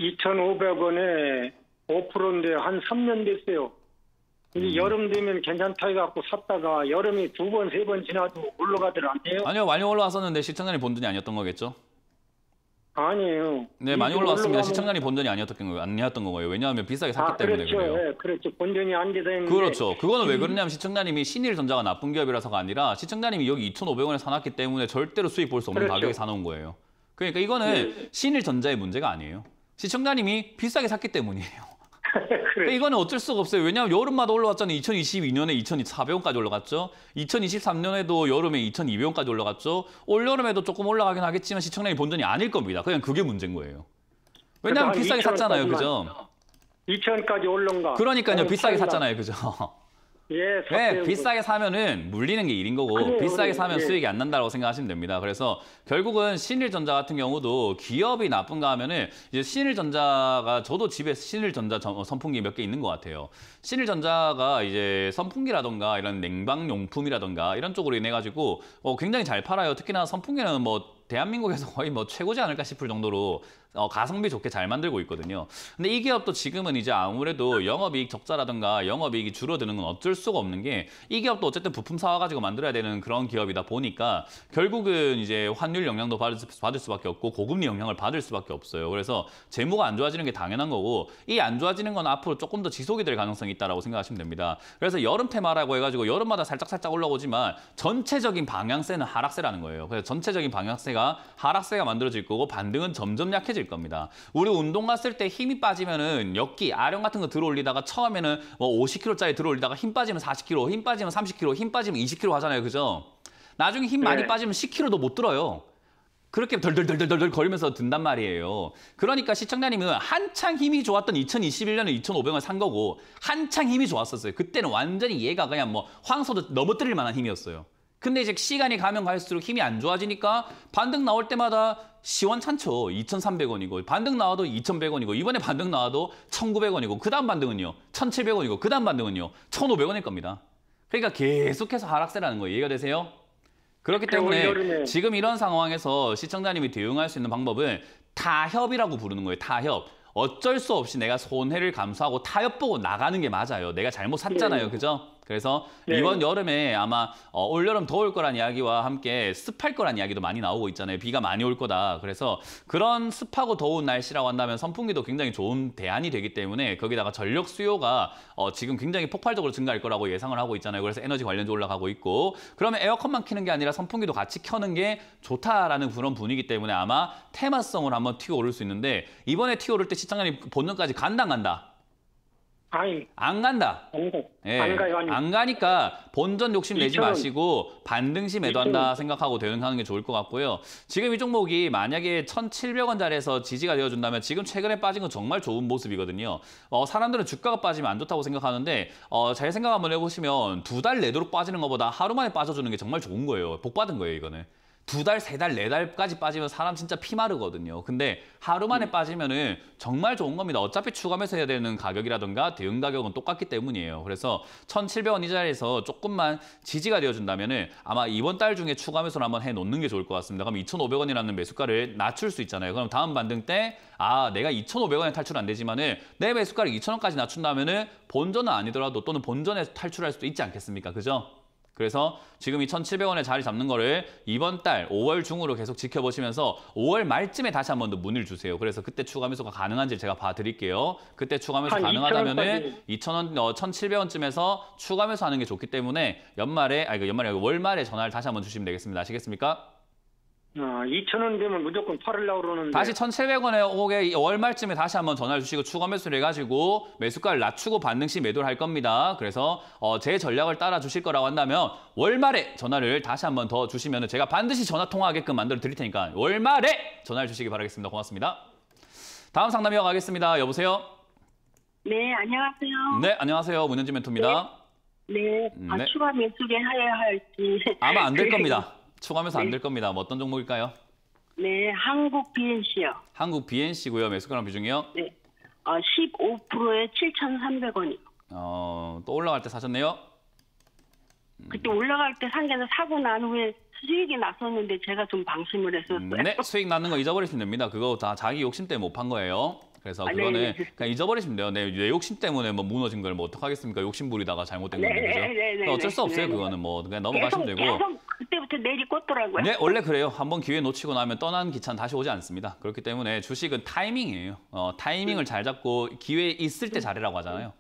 [SPEAKER 4] 2,500원에 5%인데 한 3년 됐어요. 이제 여름 되면 괜찮다 해갖고 샀다가 여름이 2번, 3번 지나도 올라가더라고요.
[SPEAKER 1] 아니요, 많이 올라왔었는데 시청자님 본전이 아니었던 거겠죠?
[SPEAKER 4] 아니에요.
[SPEAKER 1] 네, 많이
[SPEAKER 4] 이게
[SPEAKER 1] 올라왔습니다.
[SPEAKER 4] 올라가면-
[SPEAKER 1] 시청자님 본전이 아니었던 거예요. 왜냐하면 비싸게 샀기 때문에
[SPEAKER 4] 그렇죠.
[SPEAKER 1] 그래요.
[SPEAKER 4] 예, 그렇죠. 본전이 안 돼서 했는데.
[SPEAKER 1] 그렇죠. 그거는 왜 그러냐면 시청자님이 신일전자가 나쁜 기업이라서가 아니라 시청자님이 여기 2,500원에 사놨기 때문에 절대로 수익 볼 수 없는
[SPEAKER 4] 그렇죠.
[SPEAKER 1] 가격에 사놓은 거예요. 그러니까 이거는 신일전자의 문제가 아니에요. 시청자님이 비싸게 샀기 때문이에요.
[SPEAKER 4] 그래.
[SPEAKER 1] 이거는 어쩔 수가 없어요. 왜냐하면 여름마다 올라갔잖아요. 2022년에 2,400원까지 올라갔죠. 2023년에도 여름에 2,200원까지 올라갔죠. 올여름에도 조금 올라가긴 하겠지만 시청자님 본전이 아닐 겁니다. 그냥 그게 문제인 거예요. 왜냐하면
[SPEAKER 4] 그래서
[SPEAKER 1] 비싸게
[SPEAKER 4] 한
[SPEAKER 1] 샀잖아요.
[SPEAKER 4] 2,000원까지만.
[SPEAKER 1] 그죠?
[SPEAKER 4] 2,000까지 올른가.
[SPEAKER 1] 그러니까요. 비싸게 샀잖아요. 그죠?
[SPEAKER 4] 예,
[SPEAKER 1] 네,
[SPEAKER 4] 샀어요.
[SPEAKER 1] 비싸게 사면은 물리는 게 일인 거고
[SPEAKER 4] 그래요,
[SPEAKER 1] 비싸게
[SPEAKER 4] 그래요.
[SPEAKER 1] 사면
[SPEAKER 4] 예.
[SPEAKER 1] 수익이 안 난다고 생각하시면 됩니다. 그래서 결국은 신일전자 같은 경우도 기업이 나쁜가 하면은 이제 신일전자가 저도 집에 신일전자 선풍기 몇 개 있는 것 같아요. 신일전자가 이제 선풍기라던가 이런 냉방용품이라던가 이런 쪽으로 인해 가지고 굉장히 잘 팔아요. 특히나 선풍기는 뭐 대한민국에서 거의 뭐 최고지 않을까 싶을 정도로 가성비 좋게 잘 만들고 있거든요. 근데 이 기업도 지금은 이제 아무래도 영업이익 적자라든가 영업이익이 줄어드는 건 어쩔 수가 없는 게 이 기업도 어쨌든 부품 사와가지고 만들어야 되는 그런 기업이다 보니까 결국은 이제 환율 영향도 받을 수밖에 없고 고금리 영향을 받을 수밖에 없어요. 그래서 재무가 안 좋아지는 게 당연한 거고 이 안 좋아지는 건 앞으로 조금 더 지속이 될 가능성이 있다고 생각하시면 됩니다. 그래서 여름 테마라고 해가지고 여름마다 살짝 올라오지만 전체적인 방향세는 하락세라는 거예요. 그래서 전체적인 방향세가 하락세가 만들어질 거고 반등은 점점 약해질 겁니다. 우리 운동 갔을 때 힘이 빠지면은 역기, 아령 같은 거 들어올리다가 처음에는 뭐 50kg짜리 들어올리다가 힘 빠지면 40kg, 힘 빠지면 30kg, 힘 빠지면 20kg 하잖아요. 그죠? 나중에 힘 많이
[SPEAKER 4] 네.
[SPEAKER 1] 빠지면 10kg도 못 들어요. 그렇게 덜덜덜덜덜 거리면서 든단 말이에요. 그러니까 시청자님은 한창 힘이 좋았던 2021년에 2,500원 산 거고 한창 힘이 좋았었어요. 그때는 완전히 얘가 그냥 뭐 황소도 넘어뜨릴 만한 힘이었어요. 근데 이제 시간이 가면 갈수록 힘이 안 좋아지니까 반등 나올 때마다 시원찮죠. 2,300원이고 반등 나와도 2,100원이고 이번에 반등 나와도 1,900원이고 그 다음 반등은요. 1,700원이고 그 다음 반등은요. 1,500원일 겁니다. 그러니까 계속해서 하락세라는 거예요. 이해가 되세요? 그렇기 때문에
[SPEAKER 4] 여름에.
[SPEAKER 1] 지금 이런 상황에서 시청자님이 대응할 수 있는 방법은 타협이라고 부르는 거예요. 타협. 어쩔 수 없이 내가 손해를 감수하고 타협 보고 나가는 게 맞아요. 내가 잘못 샀잖아요.
[SPEAKER 4] 네.
[SPEAKER 1] 그죠? 그래서
[SPEAKER 4] 네.
[SPEAKER 1] 이번 여름에 아마 올여름 더울 거란 이야기와 함께 습할 거란 이야기도 많이 나오고 있잖아요. 비가 많이 올 거다. 그래서 그런 습하고 더운 날씨라고 한다면 선풍기도 굉장히 좋은 대안이 되기 때문에 거기다가 전력 수요가 지금 굉장히 폭발적으로 증가할 거라고 예상을 하고 있잖아요. 그래서 에너지 관련주 올라가고 있고 그러면 에어컨만 켜는 게 아니라 선풍기도 같이 켜는 게 좋다라는 그런 분위기 때문에 아마 테마성을 한번 튀어오를 수 있는데 이번에 튀어오를 때 시청자님 본전까지 간다 안 간다?
[SPEAKER 4] 아니,
[SPEAKER 1] 안 간다.
[SPEAKER 4] 안 가.
[SPEAKER 1] 예,
[SPEAKER 4] 안 가요, 아니.
[SPEAKER 1] 안 가니까 본전 욕심 내지
[SPEAKER 4] 2,000원.
[SPEAKER 1] 마시고 반등시 매도한다
[SPEAKER 4] 2,000원.
[SPEAKER 1] 생각하고 대응하는 게 좋을 것 같고요. 지금 이 종목이 만약에 1,700원짜리에서 지지가 되어준다면 지금 최근에 빠진 건 정말 좋은 모습이거든요. 사람들은 주가가 빠지면 안 좋다고 생각하는데 잘 생각 한번 해보시면 2달 내도록 빠지는 것보다 하루 만에 빠져주는 게 정말 좋은 거예요. 복 받은 거예요, 이거는. 2달, 3달, 4달까지 빠지면 사람 진짜 피 마르거든요. 근데 하루 만에 빠지면은 정말 좋은 겁니다. 어차피 추가 매수해야 되는 가격이라든가 대응 가격은 똑같기 때문이에요. 그래서 1,700원 이 자리에서 조금만 지지가 되어준다면은 아마 이번 달 중에 추가 매수를 한번 해놓는 게 좋을 것 같습니다. 그럼 2,500원이라는 매수가를 낮출 수 있잖아요. 그럼 다음 반등 때 내가 2,500원에 탈출 안 되지만은 내 매수가를 2,000원까지 낮춘다면은 본전은 아니더라도 또는 본전에 탈출할 수도 있지 않겠습니까? 그죠? 그래서 지금 이 1,700원에 자리 잡는 거를 이번 달 5월 중으로 계속 지켜보시면서 5월 말쯤에 다시 한 번 더 문의를 주세요. 그래서 그때 추가 매수가 가능한지 제가 봐드릴게요. 그때 추가 매수
[SPEAKER 4] 한
[SPEAKER 1] 가능하다면은 2,000원, 1,700원쯤에서 추가 매수하는 게 좋기 때문에 월말에 전화를 다시 한번 주시면 되겠습니다. 아시겠습니까?
[SPEAKER 4] 2,000원 되면 무조건 팔으려고 그러는데.
[SPEAKER 1] 다시 1,700원에 오게 월 말쯤에 다시 한번 전화를 주시고 추가 매수를 해가지고 매수가를 낮추고 반등 시 매도를 할 겁니다. 그래서 제 전략을 따라 주실 거라고 한다면 월 말에 전화를 다시 한번 더 주시면 제가 반드시 전화 통화하게끔 만들어 드릴 테니까 월 말에 전화를 주시기 바라겠습니다. 고맙습니다. 다음 상담 이어가겠습니다. 여보세요?
[SPEAKER 5] 네, 안녕하세요.
[SPEAKER 1] 네, 안녕하세요. 문현진 멘토입니다.
[SPEAKER 5] 네,
[SPEAKER 1] 네.
[SPEAKER 5] 추가 매수를 해야 할지.
[SPEAKER 1] 아마 안 될 겁니다. 추가 매수 안 될 겁니다. 뭐 어떤 종목일까요?
[SPEAKER 5] 네, 한국 BNC요.
[SPEAKER 1] 한국 BNC고요. 매수가랑 비중이요?
[SPEAKER 5] 네, 15%에 7,300원이요.
[SPEAKER 1] 또 올라갈 때 사셨네요?
[SPEAKER 5] 그때 올라갈 때 상계는 사고 난 후에 수익이 났었는데 제가 좀 방심을 했었어요.
[SPEAKER 1] 네, 수익 나는 거 잊어버리시면 됩니다. 그거 다 자기 욕심 때문에 못 판 거예요. 그래서 그거는
[SPEAKER 5] 네.
[SPEAKER 1] 그냥 잊어버리시면 돼요. 내 욕심 때문에 뭐 무너진 걸 뭐 어떡하겠습니까? 욕심 부리다가 잘못된 건데, 그죠? 그러니까 어쩔 수 없어요. 그거는 뭐 그냥 넘어가시면 되고.
[SPEAKER 5] 계속 그때부터 내리 꽂더라고요.
[SPEAKER 1] 네, 원래 그래요. 한번 기회 놓치고 나면 떠난 기차는 다시 오지 않습니다. 그렇기 때문에 주식은 타이밍이에요. 타이밍을 잘 잡고 기회 있을 때 잘해라고 하잖아요.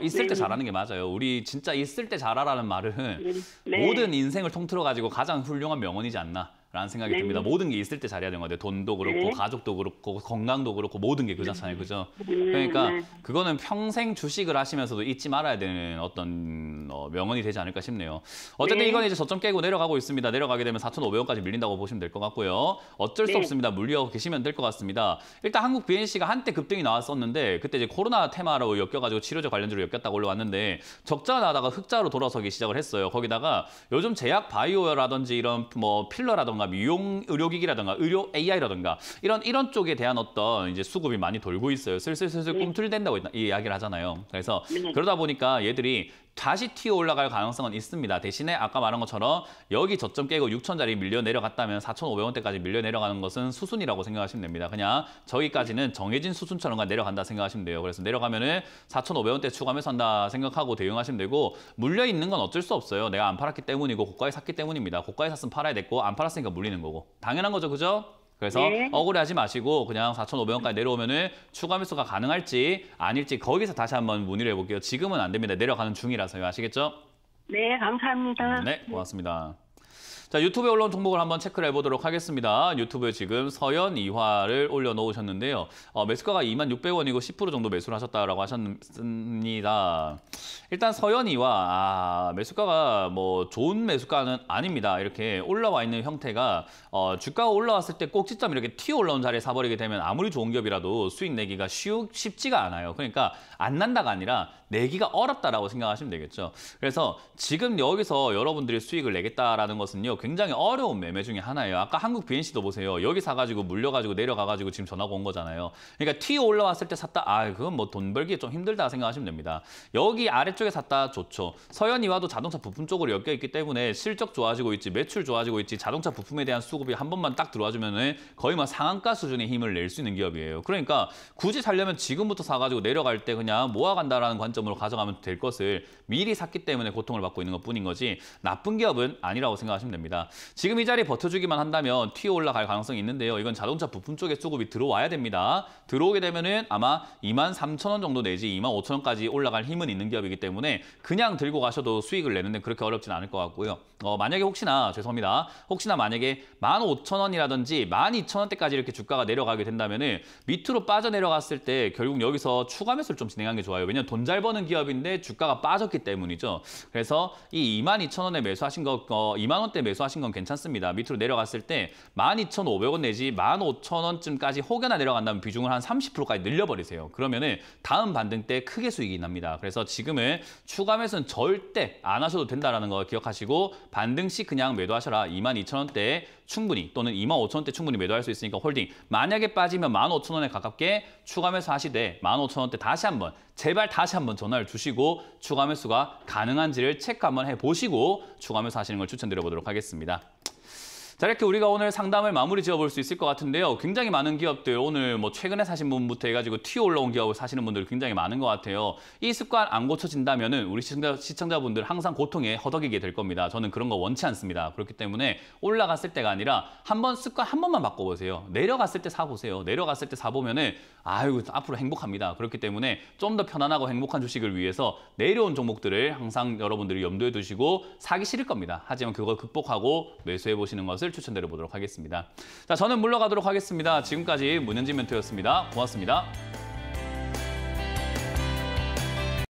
[SPEAKER 1] 있을 때 잘하는 게 맞아요. 우리 진짜 있을 때 잘하라는 말은
[SPEAKER 5] 네.
[SPEAKER 1] 모든 인생을 통틀어 가지고 가장 훌륭한 명언이지 않나. 라는 생각이 듭니다. 모든 게 있을 때 잘해야 되는 건데 돈도 그렇고 가족도 그렇고 건강도 그렇고 모든 게 그렇잖아요. 그죠? 그러니까 그거는 평생 주식을 하시면서도 잊지 말아야 되는 어떤 명언이 되지 않을까 싶네요. 어쨌든 이건 이제 저점 깨고 내려가고 있습니다. 내려가게 되면 4,500원까지 밀린다고 보시면 될 것 같고요. 어쩔 수 없습니다. 물려 계시면 될 것 같습니다. 일단 한국 BNC가 한때 급등이 나왔었는데 그때 이제 코로나 테마로 엮여가지고 치료제 관련주로 엮였다고 올라왔는데 적자가 나다가 흑자로 돌아서기 시작을 했어요. 거기다가 요즘 제약 바이오라든지 이런 뭐 필러라든가 미용 의료기기라든가 의료 AI라든가 이런 쪽에 대한 어떤 이제 수급이 많이 돌고 있어요. 슬슬 꿈틀댄다고 이 이야기를 하잖아요. 그래서 그러다 보니까 얘들이 다시 튀어 올라갈 가능성은 있습니다. 대신에 아까 말한 것처럼 여기 저점 깨고 6천짜리 밀려 내려갔다면 4,500원대까지 밀려 내려가는 것은 수순이라고 생각하시면 됩니다. 그냥 저기까지는 정해진 수순처럼 내려간다 생각하시면 돼요. 그래서 내려가면은 4,500원대 추가하면서 한다 생각하고 대응하시면 되고 물려 있는 건 어쩔 수 없어요. 내가 안 팔았기 때문이고 고가에 샀기 때문입니다. 고가에 샀으면 팔아야 됐고 안 팔았으니까 물리는 거고 당연한 거죠, 그죠? 그래서 억울해하지 마시고 그냥 4,500원까지 내려오면은 추가 매수가 가능할지 아닐지 거기서 다시 한번 문의를 해볼게요. 지금은 안 됩니다. 내려가는 중이라서요. 아시겠죠?
[SPEAKER 5] 네, 감사합니다.
[SPEAKER 1] 네, 고맙습니다. 자, 유튜브에 올라온 종목을 한번 체크를 해보도록 하겠습니다. 유튜브에 지금 서현 이화를 올려놓으셨는데요. 매수가가 26,600원이고 10% 정도 매수를 하셨다라고 하셨습니다. 일단 서현 이화, 매수가가 뭐 좋은 매수가는 아닙니다. 이렇게 올라와 있는 형태가 주가가 올라왔을 때 꼭지점 이렇게 튀어 올라온 자리에 사버리게 되면 아무리 좋은 기업이라도 수익 내기가 쉽지가 않아요. 그러니까 안 난다가 아니라 내기가 어렵다라고 생각하시면 되겠죠. 그래서 지금 여기서 여러분들이 수익을 내겠다라는 것은요. 굉장히 어려운 매매 중에 하나예요. 아까 한국 BNC도 보세요. 여기 사가지고 물려가지고 내려가가지고 지금 전화가 온 거잖아요. 그러니까 튀어 올라왔을 때 샀다. 그건 뭐 돈 벌기 좀 힘들다 생각하시면 됩니다. 여기 아래쪽에 샀다 좋죠. 서현이와도 자동차 부품 쪽으로 엮여 있기 때문에 실적 좋아지고 있지, 매출 좋아지고 있지, 자동차 부품에 대한 수급이 한 번만 딱 들어와주면은 거의 막 상한가 수준의 힘을 낼 수 있는 기업이에요. 그러니까 굳이 살려면 지금부터 사가지고 내려갈 때 그냥 모아간다라는 관점으로 가져가면 될 것을 미리 샀기 때문에 고통을 받고 있는 것뿐인 거지 나쁜 기업은 아니라고 생각하시면 됩니다. 지금 이 자리 버텨주기만 한다면 튀어 올라갈 가능성이 있는데요. 이건 자동차 부품 쪽에 수급이 들어와야 됩니다. 들어오게 되면은 아마 23,000원 정도 내지 25,000원까지 올라갈 힘은 있는 기업이기 때문에 그냥 들고 가셔도 수익을 내는데 그렇게 어렵진 않을 것 같고요. 만약에 혹시나 죄송합니다. 혹시나 만약에 15,000원이라든지 12,000원대까지 이렇게 주가가 내려가게 된다면은 밑으로 빠져내려갔을 때 결국 여기서 추가 매수를 좀 진행하는 게 좋아요. 왜냐면 돈 잘 버는 기업인데 주가가 빠졌기 때문이죠. 그래서 이 22,000원에 매수하신 거 2만 원대 매수하신 건 괜찮습니다. 밑으로 내려갔을 때 12,500원 내지 15,000원쯤까지 혹여나 내려간다면 비중을 한 30%까지 늘려버리세요. 그러면은 다음 반등 때 크게 수익이 납니다. 그래서 지금은 추가 매수는 절대 안 하셔도 된다는 거 기억하시고 반등 시 그냥 매도하셔라. 22,000원대 충분히 또는 25,000원대 충분히 매도할 수 있으니까 홀딩. 만약에 빠지면 15,000원에 가깝게 추가 매수 하시되 15,000원대 다시 한번 제발 다시 한번 전화를 주시고 추가 매수가 가능한지를 체크 한번 해보시고 추가 매수 하시는 걸 추천드려보도록 하겠습니다. 자, 이렇게 우리가 오늘 상담을 마무리 지어볼 수 있을 것 같은데요. 굉장히 많은 기업들 오늘 뭐 최근에 사신 분부터 해가지고 튀어 올라온 기업을 사시는 분들 굉장히 많은 것 같아요. 이 습관 안 고쳐진다면은 우리 시청자분들 항상 고통에 허덕이게 될 겁니다. 저는 그런 거 원치 않습니다. 그렇기 때문에 올라갔을 때가 아니라 한번 습관 한 번만 바꿔보세요. 내려갔을 때 사보세요. 내려갔을 때 사보면은 아유 앞으로 행복합니다. 그렇기 때문에 좀 더 편안하고 행복한 주식을 위해서 내려온 종목들을 항상 여러분들이 염두에 두시고 사기 싫을 겁니다. 하지만 그걸 극복하고 매수해 보시는 것을 것을 추천드려 보도록 하겠습니다. 자, 저는 물러가도록 하겠습니다. 지금까지 문현진 멘토였습니다. 고맙습니다.